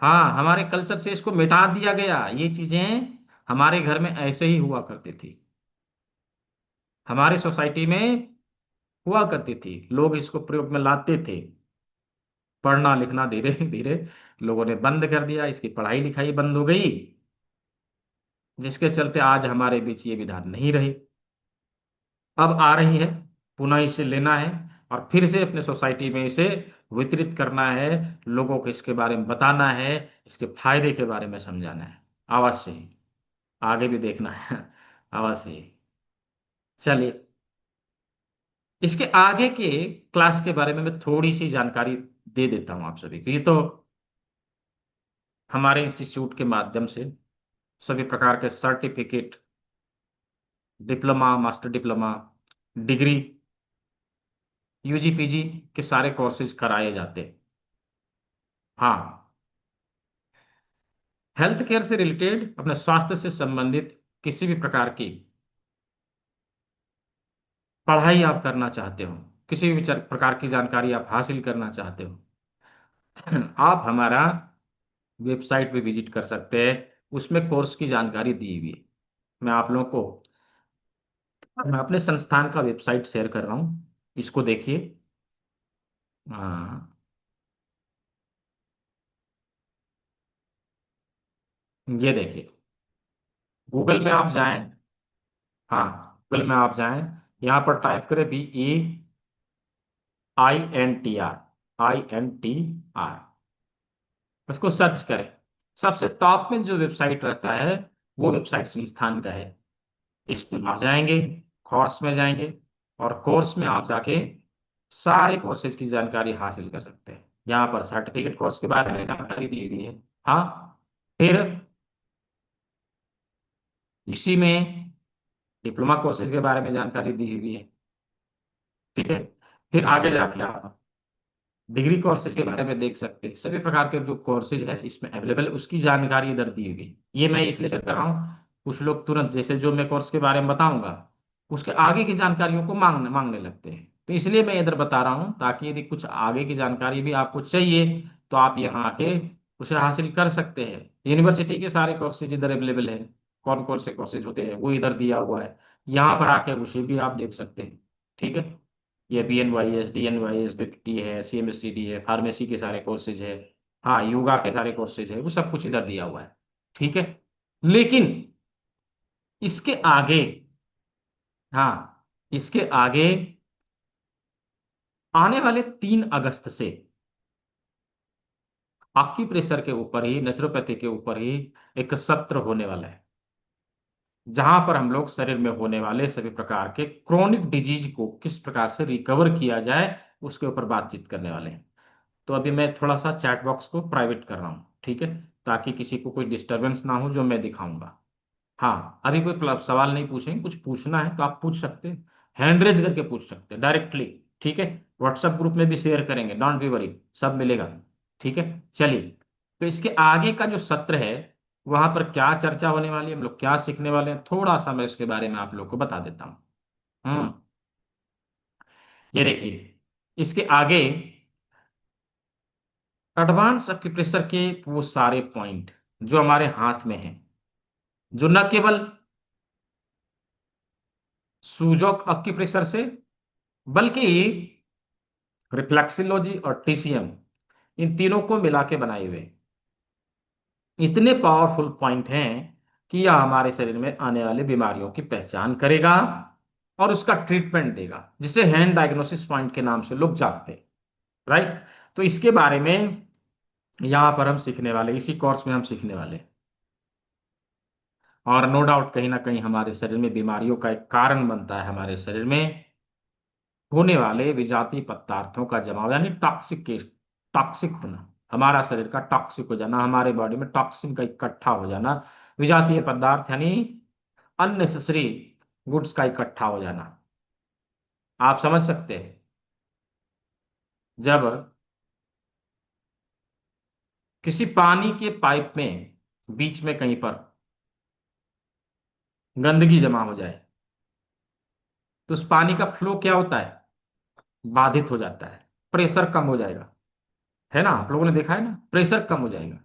हाँ, हमारे कल्चर से इसको मिटा दिया गया। ये चीजें हमारे घर में ऐसे ही हुआ करती थी, हमारे सोसाइटी में हुआ करती थी, लोग इसको प्रयोग में लाते थे। पढ़ना लिखना धीरे धीरे लोगों ने बंद कर दिया, इसकी पढ़ाई लिखाई बंद हो गई, जिसके चलते आज हमारे बीच ये विधान नहीं रही। अब आ रही है, पुनः इसे लेना है और फिर से अपने सोसाइटी में इसे वितरित करना है, लोगों को इसके बारे में बताना है, इसके फायदे के बारे में समझाना है। आवाज से ही आगे भी देखना है। आवाज से ही। चलिए, इसके आगे के क्लास के बारे में मैं थोड़ी सी जानकारी दे देता हूं आप सभी को। ये तो हमारे इंस्टीट्यूट के माध्यम से सभी प्रकार के certificate, diploma, master diploma, degree, UG PG के सारे कोर्सेज कराए जाते हैं। हाँ, हेल्थ केयर से रिलेटेड, अपने स्वास्थ्य से संबंधित किसी भी प्रकार की पढ़ाई आप करना चाहते हो, किसी भी प्रकार की जानकारी आप हासिल करना चाहते हो, आप हमारा वेबसाइट पे विजिट कर सकते हैं। उसमें कोर्स की जानकारी दी हुई है। मैं आप लोगों को, मैं अपने संस्थान का वेबसाइट शेयर कर रहा हूँ, इसको देखिए। हाँ, ये देखिए, गूगल में आप जाएं। हाँ, गूगल में आप जाएं, यहाँ पर टाइप करें BEINTR, उसको सर्च करें। सबसे टॉप में जो वेबसाइट रहता है वो वेबसाइट संस्थान का है। इस पे आप जाएंगे, कोर्स में जाएंगे, और कोर्स में आप जाके सारे कोर्सेज की जानकारी हासिल कर सकते हैं। यहाँ पर सर्टिफिकेट कोर्स के बारे में जानकारी दी हुई है। हाँ, फिर इसी में डिप्लोमा कोर्सेज के बारे में जानकारी दी हुई है। ठीक है, फिर आगे जाके आप डिग्री कोर्सेज के बारे में देख सकते हैं। सभी प्रकार के जो कोर्सेज है इसमें अवेलेबल, उसकी जानकारी इधर दी हुई है। ये मैं इसलिए शेयर कर रहा हूँ, कुछ लोग तुरंत जैसे जो मैं कोर्स के बारे में बताऊंगा उसके आगे की जानकारियों को मांगने मांगने लगते हैं, तो इसलिए मैं इधर बता रहा हूँ, ताकि यदि कुछ आगे की जानकारी भी आपको चाहिए तो आप यहाँ आके उसे हासिल कर सकते हैं। यूनिवर्सिटी के सारे कोर्सेज इधर अवेलेबल है। कौन कौन से कोर्सेज होते हैं वो इधर दिया हुआ है, यहाँ पर आके उसे भी आप देख सकते हैं। ठीक है, ये BNYS, DNYS, BPT है, CMSCD है, फार्मेसी के सारे कोर्सेज है। हाँ, योगा के सारे कोर्सेज है, वो सब कुछ इधर दिया हुआ है। ठीक है, लेकिन इसके आगे, हाँ, इसके आगे आने वाले 3 अगस्त से आक्यूप्रेशर के ऊपर ही, नेचुरोपैथी के ऊपर ही एक सत्र होने वाला है, जहां पर हम लोग शरीर में होने वाले सभी प्रकार के क्रोनिक डिजीज को किस प्रकार से रिकवर किया जाए उसके ऊपर बातचीत करने वाले हैं। तो अभी मैं थोड़ा सा चैट बॉक्स को प्राइवेट कर रहा हूँ, ठीक है, ताकि किसी को कोई डिस्टरबेंस ना हो जो मैं दिखाऊंगा। हाँ, अभी कोई सवाल नहीं पूछेंगे, कुछ पूछना है तो आप पूछ सकते हैं, हैंड रेज करके पूछ सकते हैं डायरेक्टली। ठीक है, व्हाट्सएप ग्रुप में भी शेयर करेंगे, डोंट बी वरी, सब मिलेगा। ठीक है, चलिए। तो इसके आगे का जो सत्र है वहां पर क्या चर्चा होने वाली है, हम लोग क्या सीखने वाले हैं, थोड़ा सा मैं उसके बारे में आप लोग को बता देता हूँ। हम्म ये देखिए, इसके आगे एडवांस एक्यूप्रेशर के वो सारे पॉइंट जो हमारे हाथ में हैं, जो न केवल सूजोक एक्यूप्रेशर से, बल्कि रिफ्लेक्सिलोजी और टीसीएम, इन तीनों को मिला के बनाए हुए इतने पावरफुल पॉइंट हैं कि यह हमारे शरीर में आने वाली बीमारियों की पहचान करेगा और उसका ट्रीटमेंट देगा, जिसे हैंड डायग्नोसिस पॉइंट के नाम से लोग जानते हैं। राइट। तो इसके बारे में यहां पर हम सीखने वाले, इसी कोर्स में हम सीखने वाले। और नो डाउट कहीं ना कहीं हमारे शरीर में बीमारियों का एक कारण बनता है हमारे शरीर में होने वाले विजातीय पदार्थों का जमाव, यानी टॉक्सिक के टॉक्सिक होना, हमारा शरीर का टॉक्सिक हो जाना, हमारे बॉडी में टॉक्सिन का इकट्ठा हो जाना, विजातीय पदार्थ यानी अननेसेसरी गुड्स का इकट्ठा हो जाना। आप समझ सकते हैं, जब किसी पानी के पाइप में बीच में कहीं पर गंदगी जमा हो जाए तो उस पानी का फ्लो क्या होता है, बाधित हो जाता है, प्रेशर कम हो जाएगा। है ना, आप लोगों ने देखा है ना, प्रेशर कम हो जाएगा।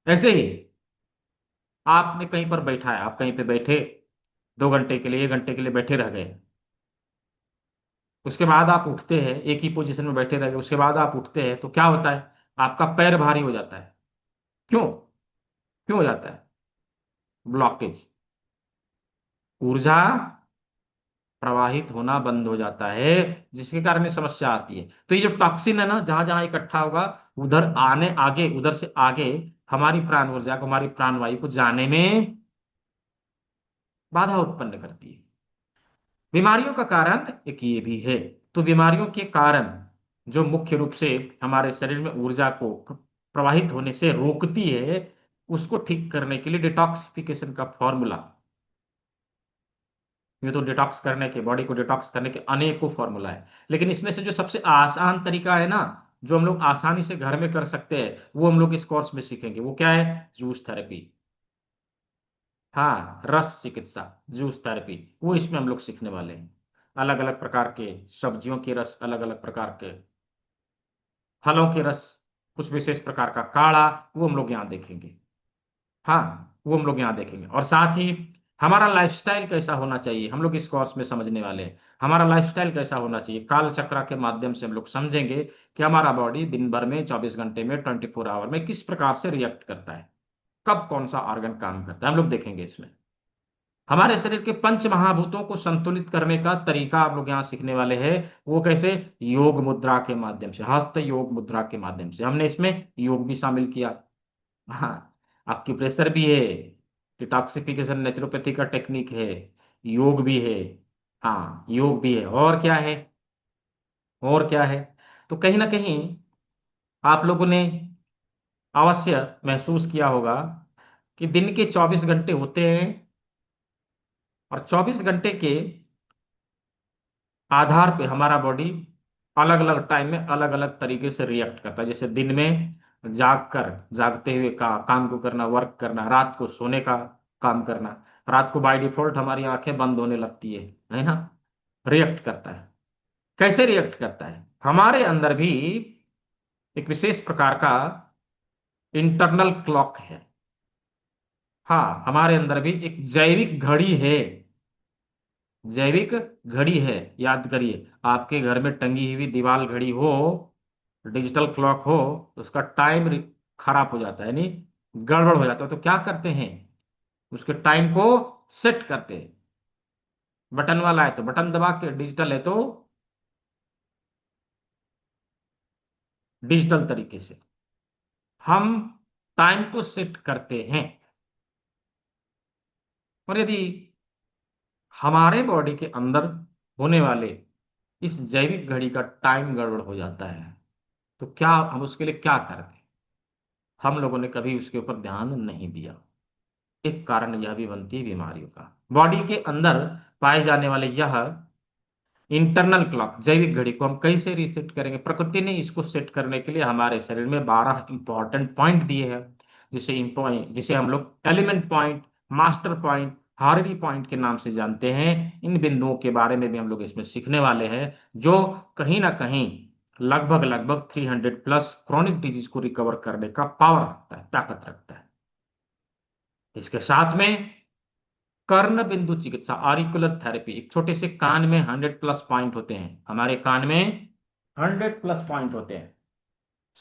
ऐसे ही आपने कहीं पर बैठा है, आप कहीं पे बैठे 2 घंटे के लिए, 1 घंटे के लिए बैठे रह गए, उसके बाद आप उठते हैं, एक ही पोजीशन में बैठे रह गए, उसके बाद आप उठते हैं तो क्या होता है, आपका पैर भारी हो जाता है। क्यों? क्यों हो जाता है? ब्लॉकेज, ऊर्जा प्रवाहित होना बंद हो जाता है, जिसके कारण ये समस्या आती है। तो ये जो टॉक्सिन है ना, जहां जहां इकट्ठा होगा, उधर आने आगे, उधर से आगे हमारी प्राण ऊर्जा को, हमारी प्राणवायु को जाने में बाधा उत्पन्न करती है। बीमारियों का कारण एक ये भी है। तो बीमारियों के कारण जो मुख्य रूप से हमारे शरीर में ऊर्जा को प्रवाहित होने से रोकती है, उसको ठीक करने के लिए डिटॉक्सिफिकेशन का फॉर्मूला, ये तो डिटॉक्स करने के, बॉडी को डिटॉक्स करने के अनेकों फॉर्मूला है, लेकिन इसमें से जो सबसे आसान तरीका है ना, जो हम लोग आसानी से घर में कर सकते हैं, वो हम लोग इस कोर्स में सीखेंगे। वो क्या है? Juice therapy. हाँ, रस चिकित्सा, जूस थेरेपी, वो इसमें हम लोग सीखने वाले हैं। अलग अलग प्रकार के सब्जियों के रस, अलग अलग प्रकार के फलों के रस, कुछ विशेष प्रकार का काढ़ा, वो हम लोग यहाँ देखेंगे। हाँ, वो हम लोग यहाँ देखेंगे। और साथ ही हमारा लाइफस्टाइल कैसा होना चाहिए, हम लोग इस कोर्स में समझने वाले हैं। हमारा लाइफस्टाइल कैसा होना चाहिए, काल चक्र के माध्यम से हम लोग समझेंगे कि हमारा बॉडी दिन भर में, 24 घंटे में, 24 आवर में किस प्रकार से रिएक्ट करता है, कब कौन सा ऑर्गन काम करता है, हम लोग देखेंगे इसमें। हमारे शरीर के पंच महाभूतों को संतुलित करने का तरीका आप लोग यहाँ सीखने वाले हैं। वो कैसे? योग मुद्रा के माध्यम से, हस्त योग मुद्रा के माध्यम से। हमने इसमें योग भी शामिल किया। हाँ, एक्यूप्रेशर भी है, डिटॉक्सिफिकेशन नेचुरोपैथी का टेक्निक है, योग भी है। हाँ, योग भी है, और क्या है? और क्या है? तो कहीं ना कहीं आप लोगों ने अवश्य महसूस किया होगा कि दिन के 24 घंटे होते हैं, और 24 घंटे के आधार पे हमारा बॉडी अलग अलग टाइम में अलग अलग तरीके से रिएक्ट करता है। जैसे दिन में जाग कर, जागते हुए का काम को करना, वर्क करना, रात को सोने का काम करना, रात को बाय डिफॉल्ट हमारी आंखें बंद होने लगती है ना, रिएक्ट करता है। कैसे रिएक्ट करता है? हमारे अंदर भी एक विशेष प्रकार का इंटरनल क्लॉक है। हाँ, हमारे अंदर भी एक जैविक घड़ी है, जैविक घड़ी है। याद करिए, आपके घर में टंगी हुई दीवार घड़ी हो, डिजिटल क्लॉक हो, तो उसका टाइम खराब हो जाता है, यानी गड़बड़ हो जाता है, तो क्या करते हैं, उसके टाइम को सेट करते हैं। बटन वाला है तो बटन दबा के, डिजिटल है तो डिजिटल तरीके से। हम टाइम को सेट करते हैं। और यदि हमारे बॉडी के अंदर होने वाले इस जैविक घड़ी का टाइम गड़बड़ हो जाता है, तो क्या हम उसके लिए क्या करते हैं? हम लोगों ने कभी उसके ऊपर ध्यान नहीं दिया। एक कारण यह भी बनती है बीमारियों का। बॉडी के अंदर पाए जाने वाले यह इंटरनल क्लॉक जैविक घड़ी को हम कैसे रीसेट करेंगे? प्रकृति ने इसको सेट करने के लिए हमारे शरीर में 12 इंपॉर्टेंट पॉइंट दिए हैं, जिसे हम लोग element point, master point, Hardy point के नाम से जानते हैं। इन बिंदुओं के बारे में भी हम लोग इसमें सीखने वाले हैं, जो कहीं ना कहीं लगभग लगभग 300 प्लस क्रॉनिक डिजीज को रिकवर करने का पावर रखता है, ताकत रखता है। इसके साथ में कर्ण बिंदु चिकित्सा, ऑरिकुलर थेरेपी। एक छोटे से कान में 100 प्लस पॉइंट होते हैं। हमारे कान में 100 प्लस पॉइंट होते हैं।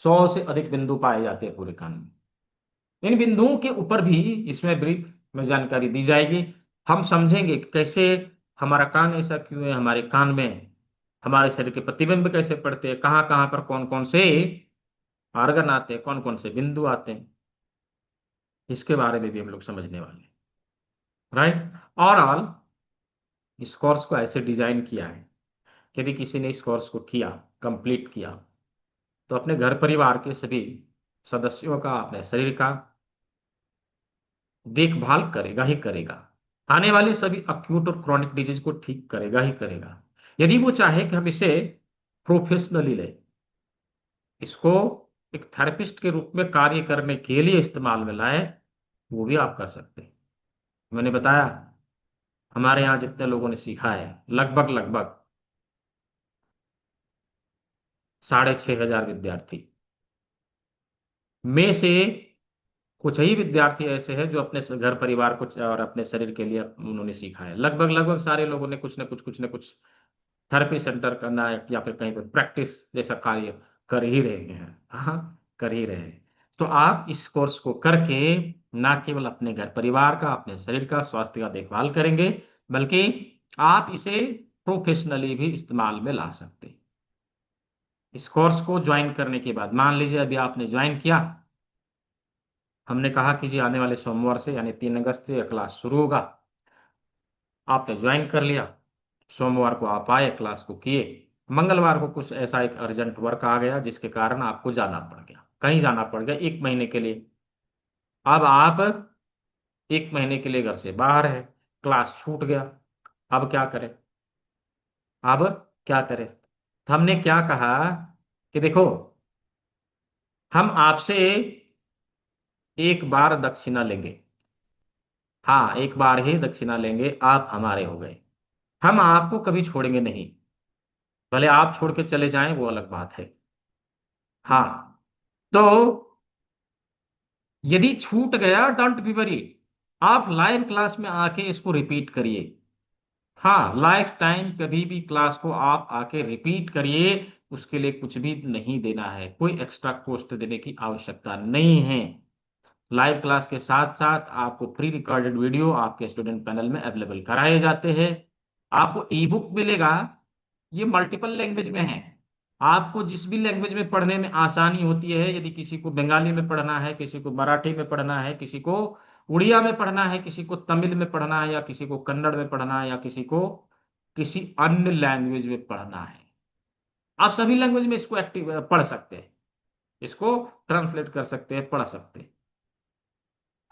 100 से अधिक बिंदु पाए जाते हैं पूरे कान में। इन बिंदुओं के ऊपर भी इसमें ब्रीफ में जानकारी दी जाएगी। हम समझेंगे कि कैसे हमारा कान ऐसा क्यों है, हमारे कान में हमारे शरीर के प्रतिबिंब कैसे पड़ते हैं, कहाँ कहाँ पर कौन कौन से ऑर्गन आते हैं, कौन कौन से बिंदु आते हैं, इसके बारे में भी हम लोग समझने वाले हैं। राइट। ओवरऑल इस कोर्स को ऐसे डिजाइन किया है कि यदि किसी ने इस कोर्स को किया, कंप्लीट किया, तो अपने घर परिवार के सभी सदस्यों का, अपने शरीर का देखभाल करेगा ही करेगा। आने वाले सभी अक्यूट और क्रॉनिक डिजीज को ठीक करेगा ही करेगा। यदि वो चाहे कि हम इसे प्रोफेशनली ले, इसको एक थेरेपिस्ट के रूप में कार्य करने के लिए इस्तेमाल में लाए, वो भी आप कर सकते हैं। मैंने बताया हमारे यहाँ जितने लोगों ने सीखा है, लगभग लगभग 6,500 विद्यार्थी में से कुछ ही विद्यार्थी ऐसे हैं जो अपने घर परिवार को और अपने शरीर के लिए उन्होंने सीखा है। लगभग लगभग सारे लोगों ने कुछ न कुछ थेरेपी सेंटर करना है या फिर कहीं पर प्रैक्टिस जैसा कार्य कर ही रहे हैं। हाँ, कर ही रहे हैं। तो आप इस कोर्स को करके ना केवल अपने घर परिवार का, अपने शरीर का स्वास्थ्य का देखभाल करेंगे, बल्कि आप इसे प्रोफेशनली भी इस्तेमाल में ला सकते हैं। इस कोर्स को ज्वाइन करने के बाद, मान लीजिए अभी आपने ज्वाइन किया, हमने कहा कि जी आने वाले सोमवार से यानी 3 अगस्त से क्लास शुरू होगा। आपने ज्वाइन कर लिया, सोमवार को आप आए, क्लास को किए, मंगलवार को कुछ ऐसा एक अर्जेंट वर्क आ गया जिसके कारण आपको जाना पड़ गया, कहीं जाना पड़ गया 1 महीने के लिए। अब आप 1 महीने के लिए घर से बाहर है, क्लास छूट गया। अब क्या करें? अब क्या करें? तो हमने क्या कहा कि देखो, हम आपसे एक बार दक्षिणा लेंगे। हाँ, एक बार ही दक्षिणा लेंगे, आप हमारे हो गए। हम आपको कभी छोड़ेंगे नहीं। भले आप छोड़ के चले जाएं, वो अलग बात है। हाँ, तो यदि छूट गया, डोंट बी वरी, आप लाइव क्लास में आके इसको रिपीट करिए। हाँ, लाइफ टाइम कभी भी क्लास को आप आके रिपीट करिए। उसके लिए कुछ भी नहीं देना है, कोई एक्स्ट्रा कॉस्ट देने की आवश्यकता नहीं है। लाइव क्लास के साथ साथ आपको प्री रिकॉर्डेड वीडियो आपके स्टूडेंट पैनल में अवेलेबल कराए जाते हैं। आपको ई बुक मिलेगा, ये मल्टीपल लैंग्वेज में है। आपको जिस भी लैंग्वेज में पढ़ने में आसानी होती है, यदि किसी को बंगाली में पढ़ना है, किसी को मराठी में पढ़ना है, किसी को उड़िया में पढ़ना है, किसी को तमिल में पढ़ना है, या किसी को कन्नड़ में पढ़ना है, या किसी को किसी अन्य लैंग्वेज में पढ़ना है, आप सभी लैंग्वेज में इसको एक्टिव पढ़ सकते हैं, इसको ट्रांसलेट कर सकते हैं, पढ़ सकते हैं।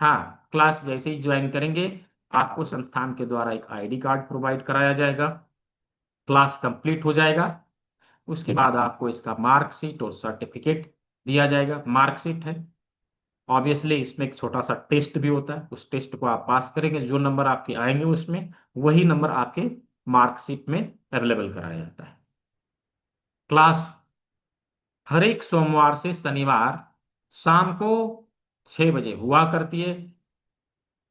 हाँ, क्लास जैसे ही ज्वाइन करेंगे, आपको संस्थान के द्वारा एक आईडी कार्ड प्रोवाइड कराया जाएगा। क्लास कंप्लीट हो जाएगा, उसके बाद आपको इसका मार्कशीट और सर्टिफिकेट दिया जाएगा। मार्कशीट है, ऑब्वियसली इसमें एक छोटा सा टेस्ट भी होता है, उस टेस्ट को आप पास करेंगे, जो नंबर आपके आएंगे उसमें वही नंबर आपके मार्कशीट में अवेलेबल कराया जाता है। क्लास हर एक सोमवार से शनिवार शाम को 6 बजे हुआ करती है।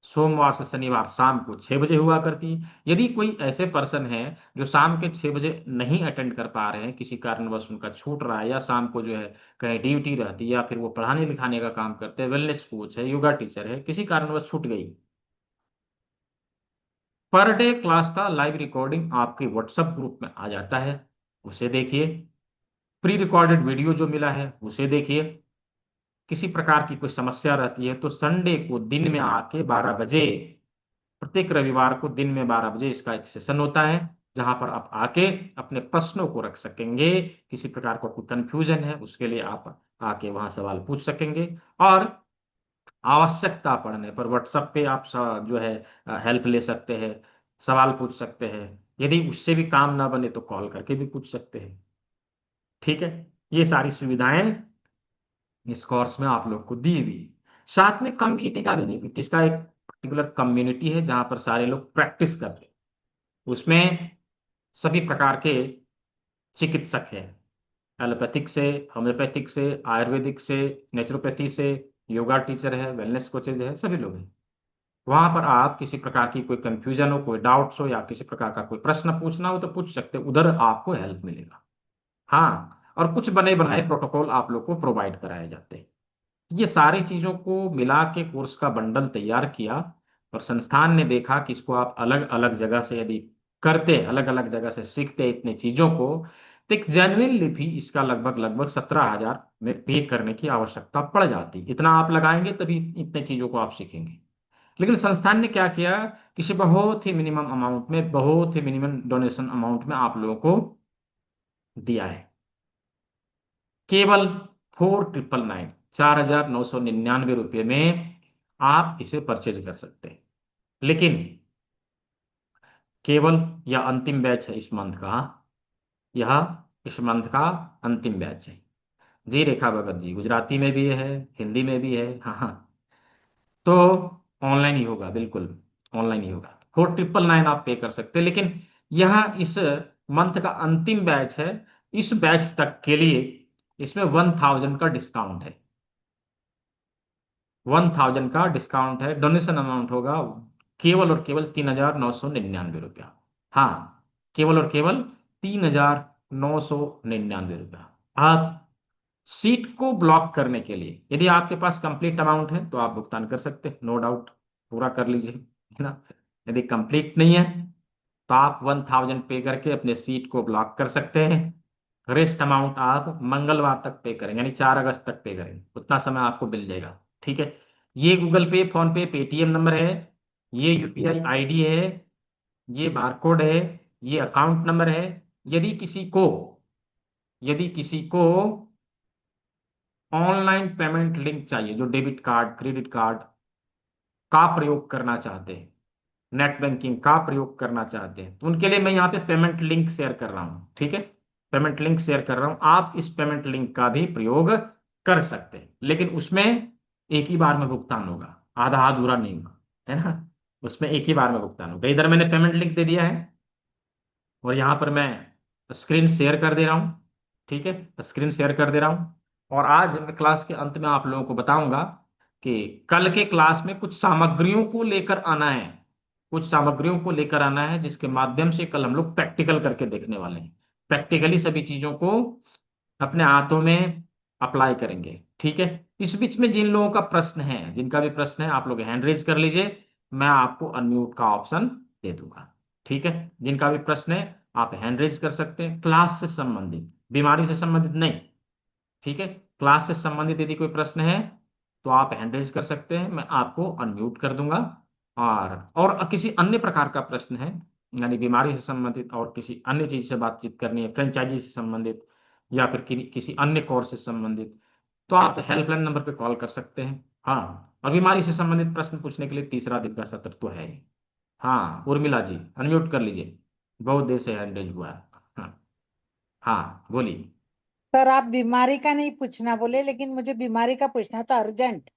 सोमवार से शनिवार शाम को 6 बजे हुआ करती है। यदि कोई ऐसे पर्सन है जो शाम के 6 बजे नहीं अटेंड कर पा रहे हैं, किसी कारणवश उनका छूट रहा है, या शाम को जो है कहीं ड्यूटी रहती है, या फिर वो पढ़ाने लिखाने का काम करते हैं, वेलनेस कोच है, योगा टीचर है, किसी कारणवश छूट गई, पर डे क्लास का लाइव रिकॉर्डिंग आपके व्हाट्सएप ग्रुप में आ जाता है। उसे देखिए, प्री रिकॉर्डेड वीडियो जो मिला है उसे देखिए, किसी प्रकार की कोई समस्या रहती है तो संडे को दिन में आके 12 बजे, प्रत्येक रविवार को दिन में 12 बजे इसका एक सेशन होता है, जहां पर आप आके अपने प्रश्नों को रख सकेंगे। किसी प्रकार का कोई कंफ्यूजन है उसके लिए आप आके वहां सवाल पूछ सकेंगे। और आवश्यकता पड़ने पर व्हाट्सएप पे आप जो है हेल्प ले सकते हैं, सवाल पूछ सकते हैं। यदि उससे भी काम ना बने तो कॉल करके भी पूछ सकते हैं। ठीक है, ये सारी सुविधाएं इस कोर्स में आप लोग को दी हुई है। साथ में कम्युनिटी का बेनिफिट, इसका एक पर्टिकुलर कम्युनिटी है जहां पर सारे लोग प्रैक्टिस करते हैं। उसमें सभी प्रकार के चिकित्सक हैं, एलोपैथिक से, होम्योपैथिक से, आयुर्वेदिक से, नेचुरोपैथी से, योगा टीचर है, वेलनेस कोचेज है, सभी लोग हैं। वहां पर आप किसी प्रकार की कोई कंफ्यूजन हो, कोई डाउट्स हो, या किसी प्रकार का कोई प्रश्न पूछना हो तो पूछ सकते हो, उधर आपको हेल्प मिलेगा। हाँ, और कुछ बने बनाए प्रोटोकॉल आप लोग को प्रोवाइड कराए जाते हैं। ये सारी चीजों को मिला के कोर्स का बंडल तैयार किया, और संस्थान ने देखा कि इसको आप अलग अलग जगह से यदि करते, अलग अलग जगह से सीखते इतने चीजों को, तो एक जेन्युइनली भी इसका लगभग लगभग 17,000 में पे करने की आवश्यकता पड़ जाती। इतना आप लगाएंगे तभी इतने चीजों को आप सीखेंगे। लेकिन संस्थान ने क्या किया, किसी बहुत ही मिनिमम अमाउंट में, बहुत ही मिनिमम डोनेशन अमाउंट में आप लोगों को दिया है। केवल 4,999, 4,999 में आप इसे परचेज कर सकते हैं। लेकिन केवल यह अंतिम बैच है इस मंथ का, यह इस मंथ का अंतिम बैच है। जी रेखा भगत जी, गुजराती में भी है, हिंदी में भी है। हाँ हाँ, तो ऑनलाइन ही होगा, बिल्कुल ऑनलाइन ही होगा। 4,999 आप पे कर सकते हैं, लेकिन यह इस मंथ का अंतिम बैच है। इस बैच तक के लिए इसमें 1,000 का डिस्काउंट है। 1,000 का डिस्काउंट है, डोनेशन अमाउंट होगा केवल और केवल 3,999 रुपया। हाँ, केवल और केवल 3,999 रुपया। आप सीट को ब्लॉक करने के लिए, यदि आपके पास कंप्लीट अमाउंट है तो आप भुगतान कर सकते हैं, नो डाउट, पूरा कर लीजिए, है ना। यदि कंप्लीट नहीं है तो आप 1,000 पे करके अपने सीट को ब्लॉक कर सकते हैं। रेस्ट अमाउंट आप मंगलवार तक पे करेंगे, यानी 4 अगस्त तक पे करेंगे, उतना समय आपको मिल जाएगा। ठीक है, ये गूगल पे, फोन पे, पेटीएम नंबर है, ये यूपीआई आईडी है, ये बारकोड है, ये अकाउंट नंबर है। यदि किसी को यदि किसी को ऑनलाइन पेमेंट लिंक चाहिए, जो डेबिट कार्ड, क्रेडिट कार्ड का प्रयोग करना चाहते हैं, नेट बैंकिंग का प्रयोग करना चाहते हैं, तो उनके लिए मैं यहाँ पे पेमेंट लिंक शेयर कर रहा हूँ। ठीक है, पेमेंट लिंक शेयर कर रहा हूँ, आप इस पेमेंट लिंक का भी प्रयोग कर सकते हैं, लेकिन उसमें एक ही बार में भुगतान होगा, आधा अधूरा नहीं होगा, है ना। उसमें एक ही बार में भुगतान होगा। इधर मैंने पेमेंट लिंक दे दिया है, और यहाँ पर मैं स्क्रीन शेयर कर दे रहा हूँ। ठीक है, स्क्रीन शेयर कर दे रहा हूँ। और आज मैं क्लास के अंत में आप लोगों को बताऊंगा कि कल के क्लास में कुछ सामग्रियों को लेकर आना है, कुछ सामग्रियों को लेकर आना है, जिसके माध्यम से कल हम लोग प्रैक्टिकल करके देखने वाले हैं। प्रैक्टिकली सभी चीजों को अपने हाथों में अप्लाई करेंगे। ठीक है, इस बीच में जिन लोगों का प्रश्न है, जिनका भी प्रश्न है, आप लोग हैंड रेज कर लीजिए, मैं आपको अनम्यूट का ऑप्शन दे दूंगा। ठीक है, जिनका भी प्रश्न है आप हैंड रेज कर सकते हैं, क्लास से संबंधित, बीमारी से संबंधित नहीं। ठीक है, क्लास से संबंधित यदि कोई प्रश्न है तो आप हैंड रेज कर सकते हैं, मैं आपको अनम्यूट कर दूंगा। और किसी अन्य प्रकार का प्रश्न है, यानी बीमारी से संबंधित और किसी अन्य चीज से बातचीत करनी है, फ्रेंचाइजी से संबंधित, या फिर किसी अन्य कोर्स से संबंधित, तो आप हेल्पलाइन नंबर पे कॉल कर सकते हैं। हाँ, और बीमारी से संबंधित प्रश्न पूछने के लिए तीसरा दिन का सत्र तो है ही। हाँ उर्मिला जी, अनम्यूट कर लीजिए, बहुत देर से हैंड रेज हुआ है। हाँ हाँ, बोलिए। सर आप बीमारी का नहीं पूछना बोले, लेकिन मुझे बीमारी का पूछना था अर्जेंट।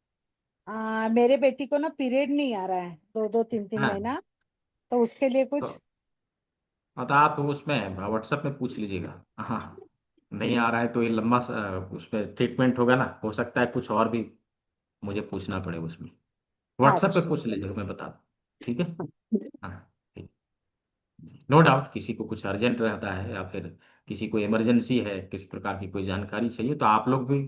मेरे बेटी को ना पीरियड नहीं आ रहा है, दो दो तीन तीन हाँ, महीना। तो उसके लिए तो कुछ। तो आप उसमें व्हाट्सएप में पूछ लीजिएगा। हाँ, नहीं आ रहा है तो ये लंबा उस पर ट्रीटमेंट होगा ना, हो सकता है कुछ और भी मुझे पूछना पड़े उसमें। व्हाट्सएप पे अच्छा। पूछ लीजिएगा, मैं बता दूँ। ठीक है। हाँ, ठीक। नो डाउट, किसी को कुछ अर्जेंट रहता है या फिर किसी को इमरजेंसी है, किसी प्रकार की कोई जानकारी चाहिए, तो आप लोग भी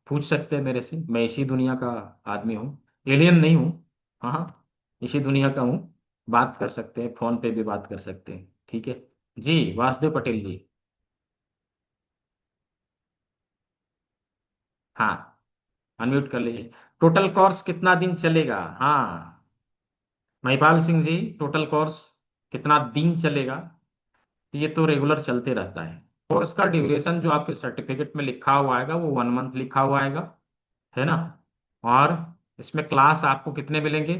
पूछ सकते हैं मेरे से। मैं इसी दुनिया का आदमी हूँ, एलियन नहीं हूँ। हाँ हाँ, इसी दुनिया का हूँ। बात कर सकते हैं, फोन पे भी बात कर सकते हैं। ठीक है जी, वासुदेव पटेल जी। हाँ, अनम्यूट कर लीजिए। टोटल कोर्स कितना दिन चलेगा? हाँ, महिपाल सिंह जी, टोटल कोर्स कितना दिन चलेगा? ये तो रेगुलर चलते रहता है। कोर्स का ड्यूरेशन जो आपके सर्टिफिकेट में लिखा हुआ आएगा वो 1 मंथ लिखा हुआ आएगा, है ना। और इसमें क्लास आपको कितने मिलेंगे?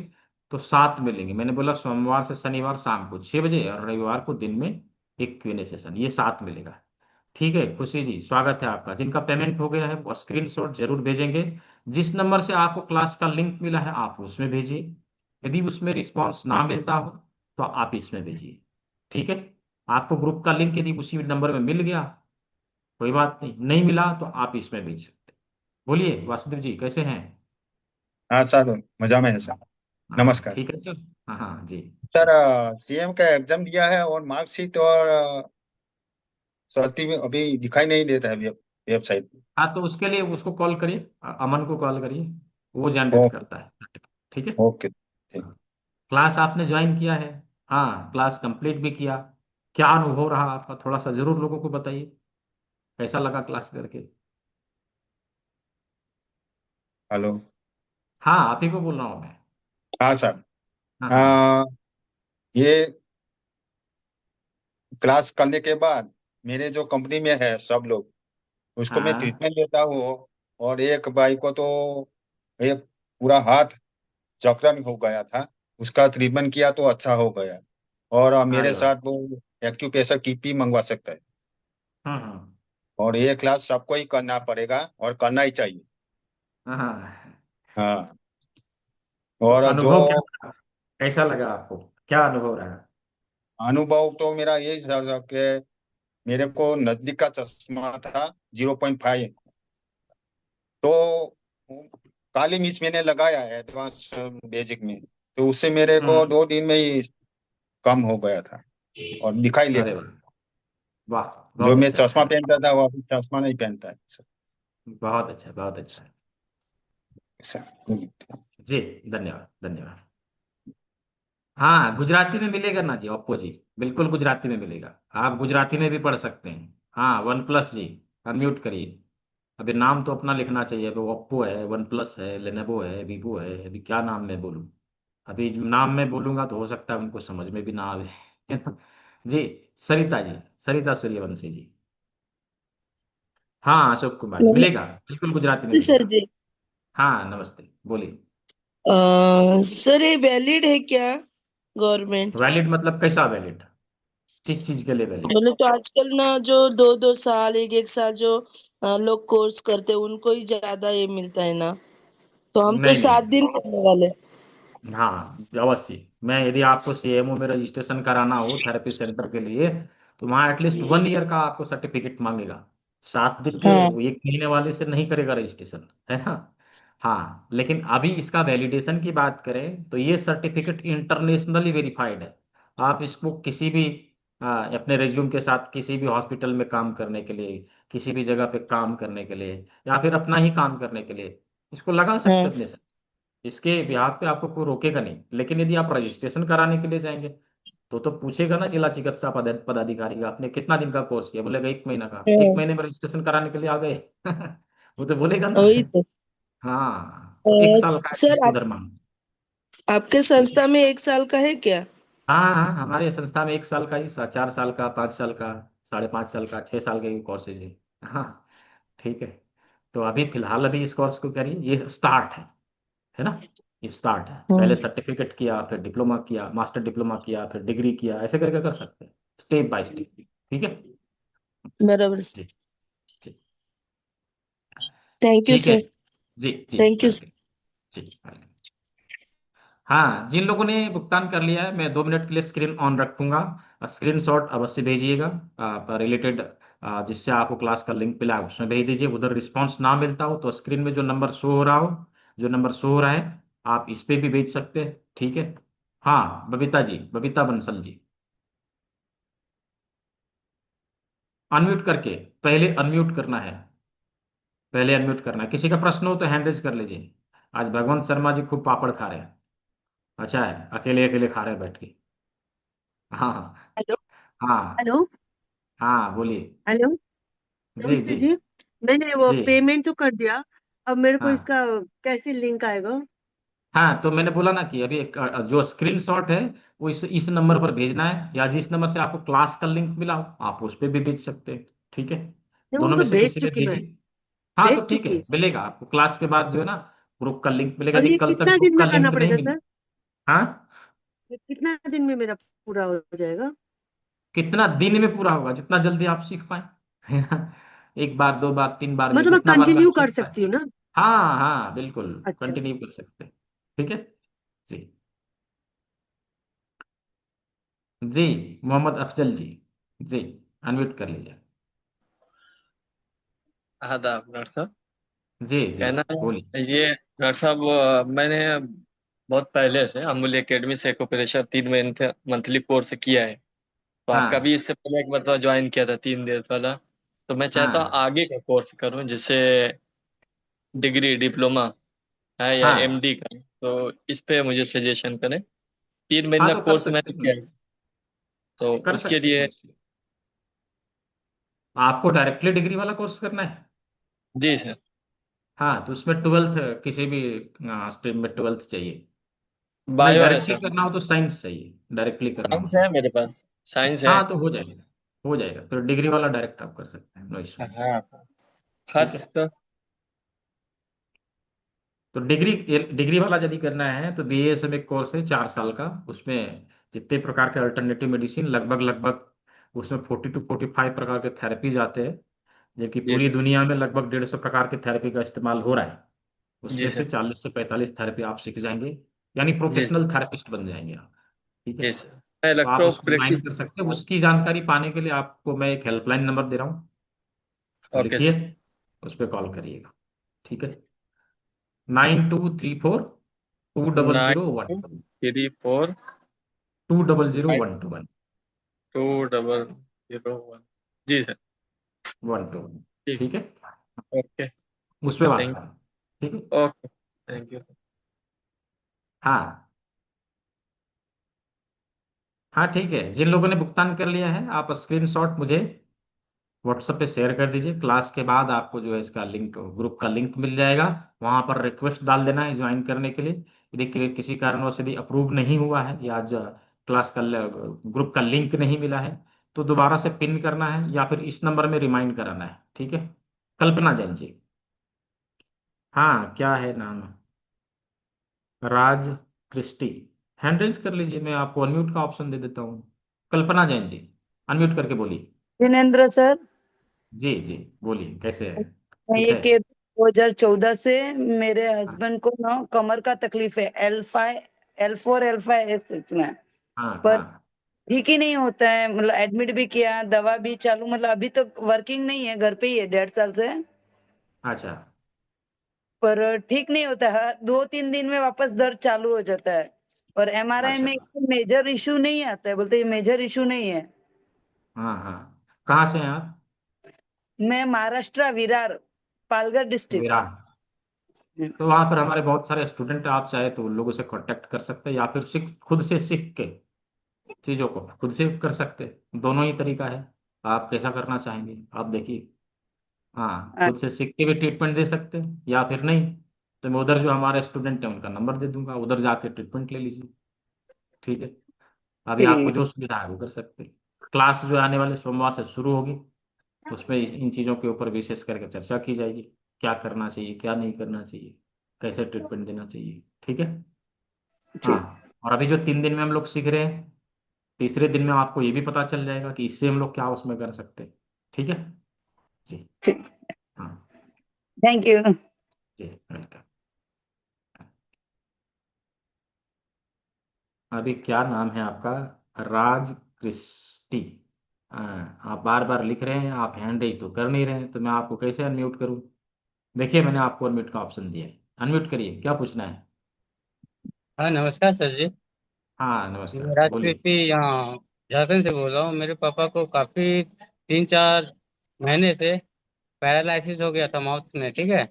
तो 7 मिलेंगे। मैंने बोला सोमवार से शनिवार शाम को 6 बजे और रविवार को दिन में एक Q&A सेशन, ये 7 मिलेगा। ठीक है खुशी जी, स्वागत है आपका। जिनका पेमेंट हो गया है वो स्क्रीनशॉट जरूर भेजेंगे। जिस नंबर से आपको क्लास का लिंक मिला है आप उसमें भेजिए। यदि उसमें रिस्पॉन्स ना मिलता हो तो आप इसमें भेजिए। ठीक है, आपको ग्रुप का लिंक यदि उसी नंबर में मिल गया कोई बात नहीं, नहीं मिला तो आप इसमें भेज सकते हैं। बोलिए वासुदेव जी, कैसे हैं? हाँ सर, मजा में है सर। हाँ नमस्कार ठीक है सर। हाँ हाँ जी। सर। जी सीएम का एग्जाम दिया है और मार्कशीट और सर्टी में अभी दिखाई नहीं देता है वेबसाइट पे। हाँ, तो उसके लिए उसको कॉल करिए, अमन को कॉल करिए, वो जनरेट ओके। करता है। ठीक है। ओके ठीक। हाँ। क्लास आपने ज्वाइन किया है? हाँ, क्लास कंप्लीट भी किया। क्या अनुभव रहा आपका, थोड़ा सा जरूर लोगों को बताइए, कैसा लगा क्लास करके? हेलो। हाँ, आप ही को बोल रहा हूँ मैं। हाँ सर। हाँ हाँ। आ, ये क्लास करने के बाद मेरे जो कंपनी में है सब लोग, उसको मैं हाँ। ट्रीटमेंट लेता हूँ। और एक भाई को तो एक पूरा हाथ जकड़न हो गया था, उसका ट्रीटमेंट किया तो अच्छा हो गया। और मेरे अरे वाह। साथ वो एक्यूप्रेशर किट भी मंगवा सकता है। हाँ। और ये क्लास सबको ही करना पड़ेगा और करना ही चाहिए। हाँ हाँ। हाँ। तो और जो अनुभव क्या रहा? कैसा लगा आपको, क्या अनुभव रहा? अनुभव तो मेरा यही था कि मेरे को नजदीक का चश्मा था 0.5। तो काली मिर्च मैंने लगाया है एडवांस बेसिक में, तो उससे मेरे को हम्म। 2 दिन में ही कम हो गया था और दिखाई अरे लेता है। वाह। वाह, जो बहुत मैं अच्छा चश्मा अच्छा। पहनता था वो अभी चश्मा नहीं पहनता है। बहुत अच्छा, बहुत अच्छा। ऐसा। जी, धन्यवाद धन्यवाद। हाँ, गुजराती में मिलेगा ना जी, ओप्पो जी, बिल्कुल गुजराती में मिलेगा। आप गुजराती में भी पढ़ सकते हैं। हाँ, वन प्लस जी, अनम्यूट करिए। अभी नाम तो अपना लिखना चाहिए। अभी ओप्पो है, वन प्लस है, लेनोवो है, वीवो है, अभी क्या नाम मैं बोलूँ? अभी जो नाम मैं बोलूंगा तो हो सकता है उनको समझ में भी ना आवे। है ना? जी, सरिता जी, सरिता सूर्यवंशी जी। हाँ, अशोक कुमार जी, मिलेगा, बिल्कुल गुजराती में नमस्ते सर मिलेगा। जी। हाँ नमस्ते, बोलिए। सर ये वैलिड है क्या गवर्नमेंट? वैलिड मतलब कैसा वैलिड? किस चीज के लिए वैलिड? मतलब तो आजकल ना जो 2-2 साल 1-1 साल जो लोग कोर्स करते हैं उनको ही ज्यादा ये मिलता है ना, तो हम तो नहीं नहीं। 7 दिन करने वाले। हाँ अवश्य, मैं यदि आपको सीएमओ में रजिस्ट्रेशन कराना हो थेरेपी सेंटर के लिए तो वहाँ एटलीस्ट 1 ईयर का आपको सर्टिफिकेट मांगेगा। 7 दिन के हाँ। 1 महीने वाले से नहीं करेगा रजिस्ट्रेशन, है ना। हाँ, लेकिन अभी इसका वैलिडेशन की बात करें तो ये सर्टिफिकेट इंटरनेशनली वेरीफाइड है। आप इसको किसी भी अपने रिज्यूम के साथ किसी भी हॉस्पिटल में काम करने के लिए, किसी भी जगह पे काम करने के लिए, या फिर अपना ही काम करने के लिए इसको लगा सकते हाँ। हैं अपने। इसके बिहाफ पे आपको कोई रोकेगा नहीं। लेकिन यदि आप रजिस्ट्रेशन कराने के लिए जाएंगे तो पूछेगा ना जिला चिकित्सा पदाधिकारी का आपने कितना दिन का कोर्स किया, बोलेगा 1 महीना का, एक हाँ, महीने में रजिस्ट्रेशन कराने के लिए आ गए। वो तो बोलेगा ना। वही तो। हाँ, तो 1 साल का सर एटलीस्ट उधर मांग। आपके ठीक है। संस्था में 1 साल का है क्या? हाँ हाँ, हमारे संस्था में 1 साल का ही 4 साल का, 5 साल का, 5.5 साल का, 6 साल के कोर्सेज है। हाँ ठीक है। तो अभी फिलहाल अभी इस कोर्स को करिए, ये स्टार्ट है ना। ये स्टार्ट है, पहले हाँ, सर्टिफिकेट किया, फिर डिप्लोमा किया, मास्टर डिप्लोमा किया, फिर डिग्री किया, ऐसे करके कर सकते हैं, स्टेप बाय स्टेप। ठीक है। बराबर। जी जी। थैंक यू ठीक है। सर। जी जी, थैंक यू। वेलकम। जी वेलकम। हाँ, जिन लोगों ने भुगतान कर लिया है मैं 2 मिनट के लिए स्क्रीन ऑन रखूंगा। स्क्रीनशॉट अवश्य भेजिएगा रिलेटेड, जिससे आपको क्लास का लिंक मिला है उसमें भेज दीजिए। उधर रिस्पांस ना मिलता हो तो स्क्रीन में जो नंबर शो हो रहा हो, जो नंबर शो हो रहा है, आप इस पे भी भेज सकते हैं। ठीक है। हाँ, बबीता जी, बबीता बंसल जी, अनम्यूट करके, पहले अनम्यूट करना है, पहले अनम्यूट करना है। किसी का प्रश्न हो तो हैंड रेज कर लीजिए। आज भगवंत शर्मा जी खूब पापड़ खा रहे हैं। अच्छा है, अकेले अकेले खा रहे हैं बैठ के। हाँ हाँ। हेलो। हाँ हेलो। हाँ, बोलिए। हेलो। जी नमस्ते जी। जी। मैंने वो जी पेमेंट तो कर दिया, अब मेरे को हाँ इसका कैसे लिंक आएगा? हाँ, तो मैंने बोला ना कि अभी एक जो स्क्रीनशॉट है वो इस नंबर पर भेजना है, या जिस नंबर से आपको क्लास का लिंक मिला हो आप उस पर भी भेज सकते हैं। ठीक है, नहीं, वो दोनों में तो से भेज किसी में चुकी मैं। भेजिए। हाँ तो भेज ठीक चुकी। है, मिलेगा आपको क्लास के बाद जो है ना, ग्रुप का लिंक मिलेगा। और यदि ये कल तक कितना ग्रुप दिन का में करना लिंक नहीं पड़ेगा मिले। सर? हाँ, ये कितना दिन में मेरा पूरा हो जाएगा? कितना दिन में पूरा होगा, जितना जल्दी आप सीख पाए। है ना, एक बार, दो बार, तीन बार में, मतलब मैं जितना बार में आप कंटिन्यू कर सीख पाए। सकती हूँ ना? हाँ हाँ बिल्कुल, अच्छा। कंटिन्यू कर सकते हैं। ठीक है जी। जी, मोहम्मद अफजल जी। जी, अनम्यूट कर लीजिए। आदाब डॉक्टर साहब। जी जी, कहना बोलिए। है ये डॉक्टर साहब, मैंने बहुत पहले से अमूल्य एकेडमी से एक्यूप्रेशर 3 महीने मंथली कोर्स किया है। तो आपका भी हाँ इससे पहले एक बार ज्वाइन किया था 3 दिन वाला। तो मैं चाहता हूँ हाँ आगे का कोर्स करूँ, जिससे डिग्री डिप्लोमा है या हाँ एमडी का। तो इस पे मुझे सजेशन करें। 3 महीने हाँ, का तो कर कोर्स सकते मैंने हैं, किया है। तो कर उसके सकते लिए। हैं। आपको डायरेक्टली डिग्री वाला कोर्स करना है? जी सर। हाँ, तो उसमें ट्वेल्थ, किसी भी स्ट्रीम में ट्वेल्थ चाहिए। नहीं, बायो है डायरेक्टली सर। करना हो तो साइंस चाहिए, डायरेक्टली करना हो साइंस तो। है मेरे पास, साइंस है। हाँ तो हो जाएगा, हो जाएगा, फिर डिग्री वाला डायरेक्ट आप कर सकते हैं, नो इशू। हाँ। ठीक खर्च है, तो। तो डिग्री, डिग्री वाला यदि करना है तो BASM एक कोर्स है 4 साल का। उसमें जितने प्रकार के अल्टरनेटिव मेडिसिन, लगभग लगभग उसमें 40 to 45 प्रकार के थेरेपीज आते हैं, जबकि जी पूरी दुनिया में लगभग 150 प्रकार के थेरेपी का इस्तेमाल हो रहा है। जी उसमें से सर। 40 से 45 थेरेपी आप सीख जाएंगे, यानी जी प्रोफेशनल थेरेपिस्ट बन जाएंगे आप। ठीक है, जी सर। मैं तो आप इलेक्ट्रो उसको ज्वाइन प्रेक्टिस। कर सकते हैं। उसकी जानकारी पाने के लिए आपको मैं एक हेल्पलाइन नंबर दे रहा हूँ, तो ओके लिखिए, सर। उस पर कॉल करिएगा। ठीक है, 9234 two double nine zero one two three four 200 121 200 1। जी सर। 121। ठीक। ठीक है, ओके। उस पर बात थैंक। करें। ठीक है, ओके, थैंक यू। हाँ हाँ ठीक है। जिन लोगों ने भुगतान कर लिया है, आप स्क्रीनशॉट मुझे व्हाट्सएप पे शेयर कर दीजिए। क्लास के बाद आपको जो है इसका लिंक, ग्रुप का लिंक मिल जाएगा। वहां पर रिक्वेस्ट डाल देना है ज्वाइन करने के लिए। यदि किसी कारणवश यदि अप्रूव नहीं हुआ है, या क्लास का ग्रुप का लिंक नहीं मिला है, तो दोबारा से पिन करना है, या फिर इस नंबर में रिमाइंड कराना है। ठीक है, कल्पना जैन जी। हाँ, क्या है नाम? राज क्रिस्टी। हैंड रेज कर लीजिए, मैं आपको अनम्यूट का ऑप्शन दे देता हूँ। कल्पना जैन जी, अनम्यूट करके बोलिए। जिनेन्द्र सर, जी जी, बोलिए, कैसे है? मैं ठीक ये है। कि 2014 से मेरे हाँ हस्बैंड को ना कमर का तकलीफ है, L5 L4 L5 में। हाँ पर हाँ। ठीक ही नहीं होता है, मतलब एडमिट भी किया, दवा भी चालू, मतलब अभी तो वर्किंग नहीं है, घर पे ही है 1.5 साल से। अच्छा पर ठीक नहीं होता है, 2-3 दिन में वापस दर्द चालू हो जाता है। और MRI अच्छा। में मेजर इशू नहीं आता है, बोलते ये मेजर इशू नहीं है। हाँ हाँ, कहाँ से हैं आप? मैं महाराष्ट्र, विरार, पालघर डिस्ट्रिक्ट। विराट। तो वहाँ पर हमारे बहुत सारे स्टूडेंट, आप चाहे तो उन लोगों से कांटेक्ट कर सकते हैं, या फिर खुद से सीख के चीज़ों को खुद से कर सकते हैं। दोनों ही तरीका है, आप कैसा करना चाहेंगे आप देखिए। हाँ, खुद से सीख के भी ट्रीटमेंट दे सकते हैं, या फिर नहीं तो मैं उधर जो हमारे स्टूडेंट हैं उनका नंबर दे दूंगा, उधर जाके ट्रीटमेंट ले लीजिए। ठीक है, अभी आपको ठीक। जो सुविधा है वो कर सकते हैं। क्लास जो आने वाले सोमवार से शुरू होगी, उसमें इन चीज़ों के ऊपर विशेष करके चर्चा की जाएगी। क्या करना चाहिए, क्या नहीं करना चाहिए, कैसे ट्रीटमेंट देना चाहिए। ठीक है, ठीक। हाँ। और अभी जो 3 दिन में हम लोग सीख रहे हैं, तीसरे दिन में आपको ये भी पता चल जाएगा कि इससे हम लोग क्या उसमें कर सकते हैं। ठीक है जी। ठीक। हाँ थैंक यू। Ji, welcome. अभी क्या नाम है आपका? राज क्रिस्टी। हाँ, आप बार बार लिख रहे हैं, आप हैंड रेज तो कर नहीं रहे हैं, तो मैं आपको कैसे अनम्यूट करूं? देखिए, मैंने आपको अनम्यूट का ऑप्शन दिया है, अनम्यूट करिए, क्या पूछना है? हाँ, नमस्कार सर जी। हाँ मैं नमस्कार, बोलिए। राजप्रीति यहाँ झारखंड से बोल रहा हूँ। मेरे पापा को काफी 3-4 महीने से पैरालिसिस हो गया था माउथ में, ठीक है।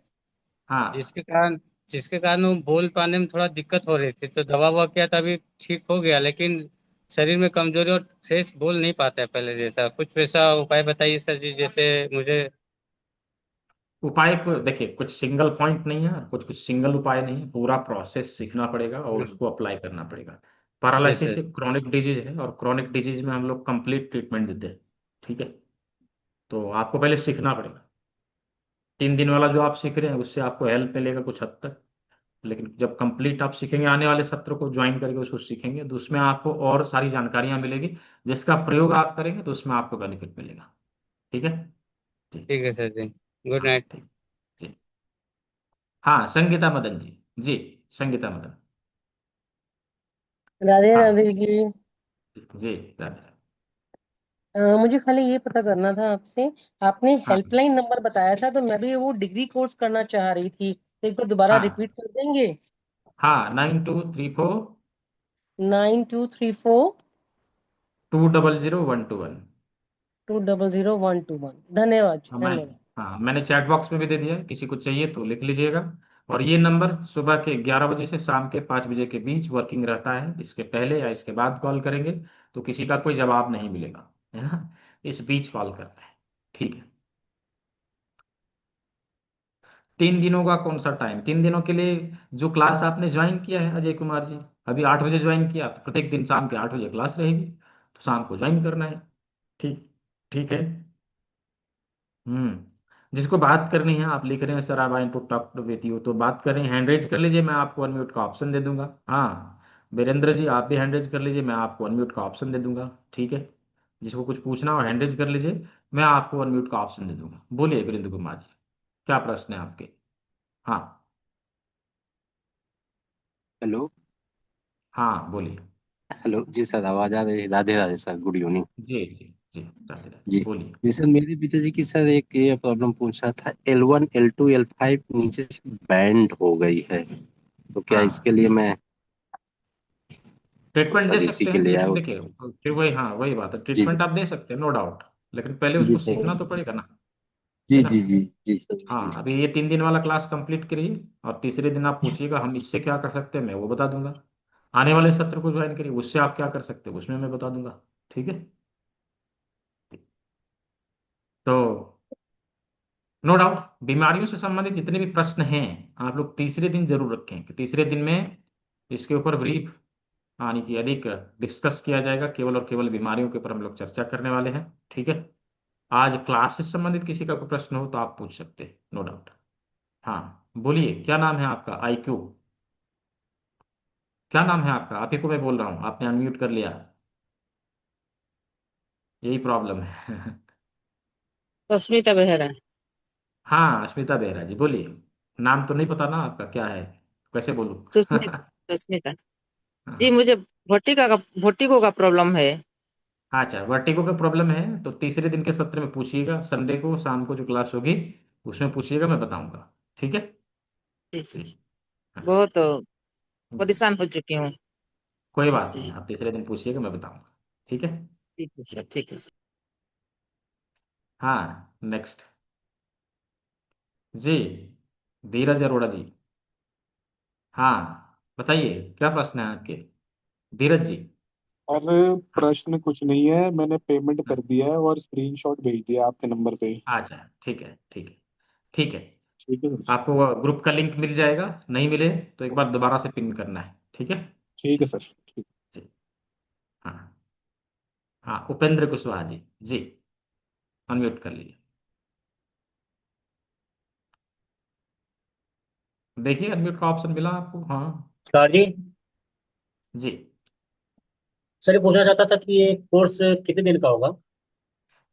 हाँ जिसके कारण जिसके कारण वो बोल पाने में थोड़ा दिक्कत हो रही थी, तो दवा ववा किया था, अभी ठीक हो गया, लेकिन शरीर में कमजोरी और फ्रेश बोल नहीं पाता है पहले जैसा। कुछ वैसा उपाय बताइए सर जी, जैसे मुझे। उपाय को देखिए, कुछ सिंगल पॉइंट नहीं है, कुछ कुछ सिंगल उपाय नहीं है, पूरा प्रोसेस सीखना पड़ेगा और हम्म, उसको अप्लाई करना पड़ेगा। जी पैरालिसिस सर। एक क्रॉनिक डिजीज है, और क्रॉनिक डिजीज में हम लोग कंप्लीट ट्रीटमेंट देते हैं। ठीक है, तो आपको पहले सीखना पड़ेगा। 3 दिन वाला जो आप सीख रहे हैं उससे आपको हेल्प मिलेगा कुछ हद तक, लेकिन जब कंप्लीट आप सीखेंगे, आने वाले सत्र को ज्वाइन करके उसको सीखेंगे, तो उसमें आपको और सारी जानकारियां मिलेगी, जिसका प्रयोग आप करेंगे तो उसमें आपको बेनिफिट मिलेगा। ठीक है जी। ठीक है सर जी। गुड हाँ नाइट। ठीक जी। हाँ, संगीता मदन जी। जी, संगीता मदन। राधे हाँ राधे जी। जी, राधे। मुझे खाली ये पता करना था आपसे। आपने हाँ हेल्पलाइन नंबर बताया था, तो मैं भी वो डिग्री कोर्स करना चाह रही थी, तो एक बार दोबारा हाँ रिपीट कर देंगे? हाँ, 9234 9234 200121। 200121। धन्यवाद जी, हाँ मैं धन्यवाद। हाँ, मैंने चैट बॉक्स में भी दे दिया है, किसी को चाहिए तो लिख लीजिएगा। और ये नंबर सुबह के 11 बजे से शाम के 5 बजे के बीच वर्किंग रहता है, इसके पहले या इसके बाद कॉल करेंगे तो किसी का कोई जवाब नहीं मिलेगा, है ना। इस बीच कॉल करना है। ठीक है। 3 दिनों का कौन सा टाइम, 3 दिनों के लिए जो क्लास आपने ज्वाइन किया है अजय कुमार जी, अभी 8 बजे ज्वाइन किया, तो प्रत्येक दिन शाम के 8 बजे क्लास रहेगी, तो शाम को ज्वाइन करना है। ठीक ठीक है। जिसको बात करनी है, आप लिख रहे हैं सर आप आई टू टॉक विथ यू, तो बात करें, हैंड रेज कर लीजिए, मैं आपको अनम्यूट का ऑप्शन दे दूंगा। हाँ, वीरेंद्र जी आप भी हैंड रेज कर लीजिए, मैं आपको अनम्यूट का ऑप्शन दे दूंगा। ठीक है, जिसको कुछ पूछना हो हैंड रेज कर लीजिए, मैं आपको अनम्यूट का ऑप्शन दे दूंगा। बोलिए वीरेंद्र कुमार जी, क्या प्रश्न है आपके। हाँ हेलो। हाँ, बोलिए। हेलो जी सर, आवाज आ रही है? Radhe Radhe sir, good evening. जी जी जी, राधे राधे, जी। बोलिए। जी सर, मेरे पिताजी की सर एक ये प्रॉब्लम पूछा था, L1 L2 L5 नीचे से बैंड हो गई है, तो क्या इसके हाँ, लिए मैं, तो ट्रीटमेंट दे सर इसी सकते के हैं, लिए आया लेकिन हूँ। देखिए, फिर वही, हाँ वही बात है, जी ट्रीटमेंट आप दे सकते हैं नो डाउट, लेकिन पहले जी उसको सर। सीखना तो पड़ेगा ना, है जी ना। जी जी जी सर हाँ, जी। अभी ये 3 दिन वाला क्लास कंप्लीट करिए, और तीसरे दिन आप पूछिएगा हम इससे क्या कर सकते हैं, मैं वो बता दूंगा। आने वाले सत्र को ज्वाइन करिए, उससे आप क्या कर सकते हैं उसमें मैं बता दूंगा। ठीक है, तो नो डाउट, बीमारियों से संबंधित जितने भी प्रश्न हैं, आप लोग तीसरे दिन जरूर रखें, कि तीसरे दिन में इसके ऊपर ब्रीफ, यानी कि अधिक डिस्कस किया जाएगा, केवल और केवल बीमारियों के ऊपर हम लोग चर्चा करने वाले हैं। ठीक है, आज क्लास से संबंधित किसी का कोई प्रश्न हो तो आप पूछ सकते हैं, नो डाउट। हाँ, बोलिए, क्या नाम है आपका, IQ, क्या नाम है आपका, आप ही को मैं बोल रहा हूँ, आपने अनम्यूट कर लिया, यही प्रॉब्लम है। रश्मिता बेहरा। हाँ, अस्मिता बेहरा जी, बोलिए। नाम तो नहीं पता ना आपका, क्या है, कैसे बोलूँ। सुस्मिता रश्मिता। जी, हाँ, मुझे भोटिको का प्रॉब्लम है। अच्छा, वर्टिगो का प्रॉब्लम है, तो तीसरे दिन के सत्र में पूछिएगा, संडे को शाम को जो क्लास होगी उसमें पूछिएगा, मैं बताऊंगा। ठीक है जी जी। जी। हाँ बहुत जी, परेशान हो चुकी हूँ कोई बात इससे। नहीं, आप तीसरे दिन पूछिएगा, मैं बताऊंगा। ठीक है। ठीक है सर, ठीक है सर। हाँ, नेक्स्ट जी, धीरज अरोड़ा जी। हाँ, बताइए क्या प्रश्न है आपके, धीरज जी। अरे, हाँ प्रश्न कुछ नहीं है, मैंने पेमेंट हाँ, कर दिया है और स्क्रीनशॉट भेज दिया आपके नंबर पे। अच्छा, ठीक है ठीक है ठीक है। ठीक है सर। आपको ग्रुप का लिंक मिल जाएगा, नहीं मिले तो एक बार दोबारा से पिन करना है। ठीक है ठीक है सर। ठीक। जी। हाँ हाँ, उपेंद्र कुशवाहा जी। जी, अनम्यूट कर लीजिए, देखिए अनम्यूट का ऑप्शन मिला आपको, हाँ। सर जी, जी, सर ये पूछना चाहता था कि ये कोर्स कितने दिन का होगा,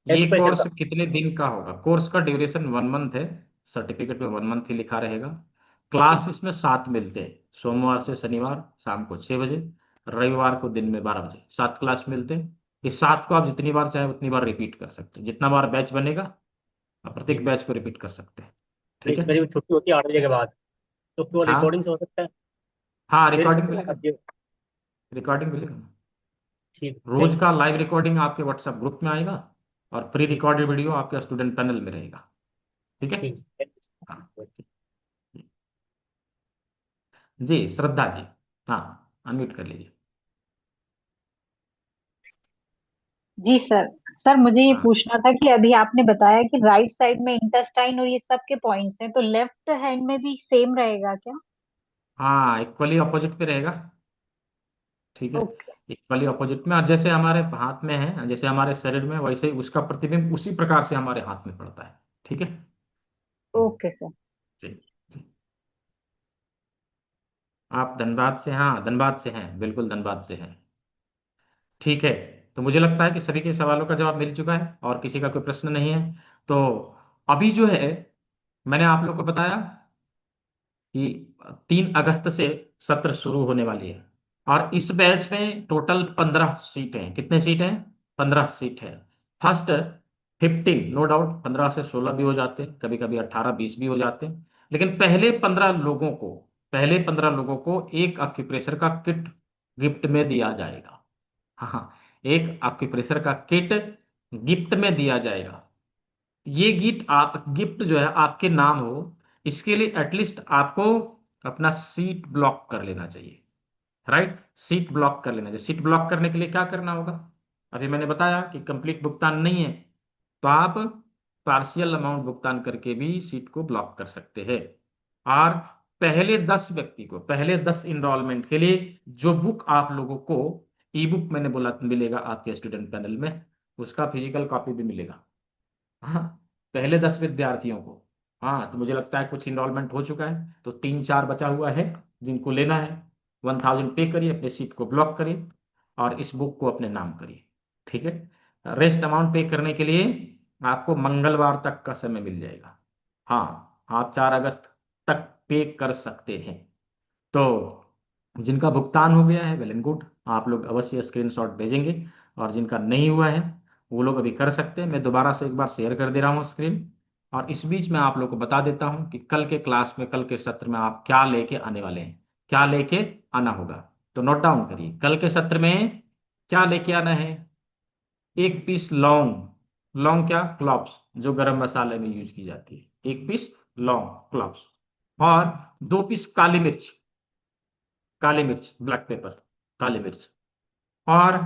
ये एक्यूप्रेशर कोर्स का? कितने दिन का होगा, कोर्स का ड्यूरेशन 1 मंथ है, सर्टिफिकेट में 1 मंथ ही लिखा रहेगा। क्लास इसमें 7 मिलते हैं, सोमवार से शनिवार शाम को 6 बजे, रविवार को दिन में 12 बजे, 7 क्लास मिलते हैं। इस 7 को आप जितनी बार चाहे उतनी बार रिपीट कर सकते हैं, जितना बार बैच बनेगा आप प्रत्येक हम्म। बैच को रिपीट कर सकते हैं। तो ठीक है। इसमें जब छुट्टी होती है 8 बजे के बाद, तो क्यों रिकॉर्डिंग हाँ से हो सकता है? हाँ, फिर रिकॉर्डिंग मिलेगा, ठीक। रिकॉर्डिंग मिलेगा, रोज थैंक का लाइव रिकॉर्डिंग आपके व्हाट्सएप ग्रुप में आएगा, और प्री जी। रिकॉर्डेड वीडियो आपके स्टूडेंट पैनल में रहेगा। ठीक है। ठीक। हाँ जी, श्रद्धा जी। हाँ, अनम्यूट कर लीजिए। जी सर। सर मुझे ये हाँ पूछना था कि अभी आपने बताया कि राइट साइड में इंटेस्टाइन और ये सब के पॉइंट्स हैं, तो लेफ्ट हैंड में भी सेम रहेगा क्या? हाँ, इक्वली अपोजिट पे रहेगा। ठीक है, ओके। इक्वली अपोजिट में, और जैसे हमारे हाथ में है, जैसे हमारे शरीर में, वैसे ही उसका प्रतिबिंब उसी प्रकार से हमारे हाथ में पड़ता है। ठीक है। हम्म, ओके सर। जी जी। आप धनबाद से? हाँ, धनबाद से हैं, बिल्कुल धनबाद से हैं। ठीक है, तो मुझे लगता है कि सभी के सवालों का जवाब मिल चुका है और किसी का कोई प्रश्न नहीं है। तो अभी जो है, मैंने आप लोग को बताया कि 3 अगस्त से सत्र शुरू होने वाली है, और इस बैच में टोटल 15 सीटें हैं। कितने सीट हैं? 15 सीट है। फर्स्ट 15, नो डाउट 15 से 16 भी हो जाते हैं, कभी कभी 18-20 भी हो जाते हैं, लेकिन पहले 15 लोगों को एक एक्यूप्रेशर का किट गिफ्ट में दिया जाएगा। हाँ, एक एक्यूप्रेशर का किट गिफ्ट में दिया जाएगा। ये गिफ्ट जो है आपके नाम हो, इसके लिए एटलीस्ट आपको अपना सीट ब्लॉक कर लेना चाहिए। राइट, सीट ब्लॉक कर लेना चाहिए। सीट ब्लॉक करने के लिए क्या करना होगा? अभी मैंने बताया कि कंप्लीट भुगतान नहीं है, तो आप पार्शियल अमाउंट भुगतान करके भी सीट को ब्लॉक कर सकते हैं। और पहले 10 इनरोलमेंट के लिए जो बुक आप लोगों को ई बुक मैंने बोला मिलेगा आपके स्टूडेंट पैनल में, उसका फिजिकल कॉपी भी मिलेगा। हाँ, पहले 10 विद्यार्थियों को। हाँ, तो मुझे लगता है कुछ इनरोलमेंट हो चुका है, तो 3-4 बचा हुआ है जिनको लेना है। 1000 पे करिए, अपने सीट को ब्लॉक करिए और इस बुक को अपने नाम करिए। ठीक है, रेस्ट अमाउंट पे करने के लिए आपको मंगलवार तक का समय मिल जाएगा। हाँ, आप 4 अगस्त तक पे कर सकते हैं। तो जिनका भुगतान हो गया है, वेल एंड गुड, आप लोग अवश्य स्क्रीनशॉट भेजेंगे, और जिनका नहीं हुआ है वो लोग अभी कर सकते हैं। मैं दोबारा से एक बार शेयर कर दे रहा हूँ स्क्रीन, और इस बीच में आप लोग को बता देता हूँ कि कल के क्लास में, कल के सत्र में आप क्या लेके आने वाले हैं, क्या लेके आना होगा। तो नोट डाउन करिए, कल के सत्र में क्या लेके आना है। 1 पीस लौंग, लौंग क्या, क्लॉव्स, जो गरम मसाले में यूज की जाती है, 1 पीस लौंग, क्लॉव्स, और 2 पीस काली मिर्च, काली मिर्च, ब्लैक पेपर, काली मिर्च, और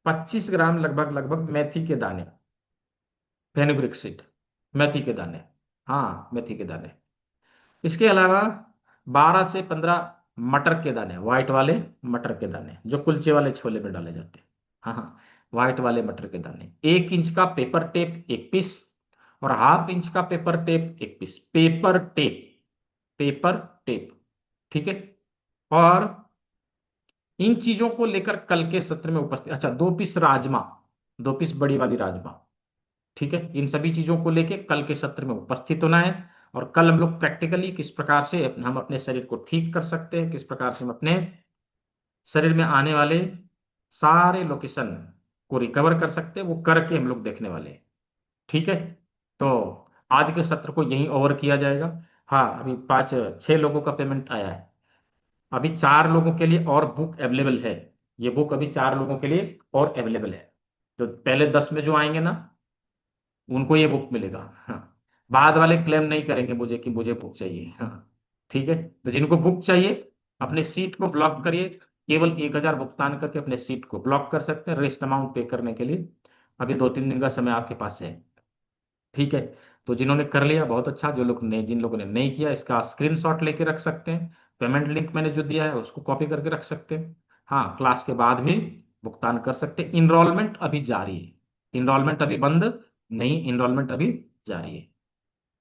25 ग्राम लगभग लगभग मेथी के दाने, फेनुग्रीक सीड, मेथी के दाने। हाँ, मेथी के दाने। इसके अलावा 12 से 15 मटर के दाने, व्हाइट वाले मटर के दाने, जो कुलचे वाले छोले में डाले जाते हैं। हाँ हाँ, व्हाइट वाले मटर के दाने। 1 इंच का पेपर टेप 1 पीस, और हाफ इंच का paper tape 1 piece, paper tape, paper tape. ठीक है, और इन चीजों को लेकर कल के सत्र में उपस्थित, अच्छा, 2 पीस राजमा, 2 पीस बड़ी वाली राजमा। ठीक है, इन सभी चीजों को लेके कल के सत्र में उपस्थित होना है। और कल हम लोग प्रैक्टिकली किस प्रकार से हम अपने शरीर को ठीक कर सकते हैं, किस प्रकार से हम अपने शरीर में आने वाले सारे लोकेशन को रिकवर कर सकते हैं, वो करके हम लोग देखने वाले हैं। ठीक है, तो आज के सत्र को यहीं ओवर किया जाएगा। हाँ, अभी 5-6 लोगों का पेमेंट आया है, अभी 4 लोगों के लिए और बुक अवेलेबल है। ये बुक अभी 4 लोगों के लिए और अवेलेबल है। तो पहले 10 में जो आएंगे ना, उनको ये बुक मिलेगा। हाँ, बाद वाले क्लेम नहीं करेंगे मुझे कि मुझे बुक चाहिए। हाँ, ठीक है, तो जिनको बुक चाहिए अपने सीट को ब्लॉक करिए, केवल 1000 भुगतान करके अपने सीट को ब्लॉक कर सकते हैं। रेस्ट अमाउंट पे करने के लिए अभी 2-3 दिन का समय आपके पास है। ठीक है, तो जिन्होंने कर लिया बहुत अच्छा, जो लोग ने जिन लोगों ने नहीं किया, इसका स्क्रीनशॉट लेके रख सकते हैं। पेमेंट लिंक मैंने जो दिया है उसको कॉपी करके रख सकते हैं। हाँ, क्लास के बाद भी भुगतान कर सकते हैं। इनरोलमेंट अभी जारी है, इनरोलमेंट अभी बंद नहीं, इनरोलमेंट अभी जारी है।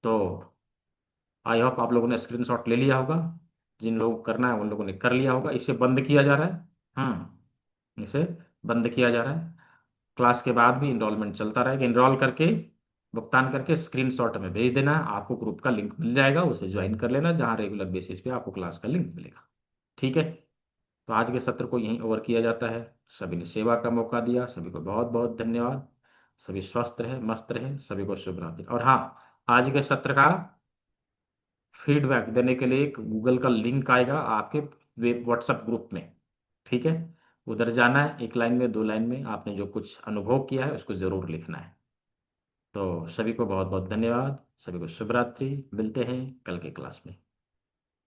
तो आई होप आप लोगों ने स्क्रीनशॉट ले लिया होगा, जिन लोगों को करना है उन लोगों ने कर लिया होगा। इसे बंद किया जा रहा है। इसे बंद किया जा रहा है। क्लास के बाद भी इनरोलमेंट चलता रहेगा। इनरोल करके, भुगतान करके स्क्रीनशॉट में भेज देना, आपको ग्रुप का लिंक मिल जाएगा, उसे ज्वाइन कर लेना, जहां रेगुलर बेसिस पे आपको क्लास का लिंक मिलेगा। ठीक है, तो आज के सत्र को यहीं ओवर किया जाता है। सभी ने सेवा का मौका दिया, सभी को बहुत बहुत धन्यवाद। सभी स्वस्थ रहे, मस्त रहे, सभी को शुभ रात्रि। और हाँ, आज के सत्र का फीडबैक देने के लिए एक गूगल का लिंक आएगा आपके वेब व्हाट्सएप ग्रुप में। ठीक है, उधर जाना है, 1 लाइन में 2 लाइन में आपने जो कुछ अनुभव किया है उसको जरूर लिखना है। तो सभी को बहुत बहुत धन्यवाद, सभी को शुभ रात्रि, मिलते हैं कल के क्लास में।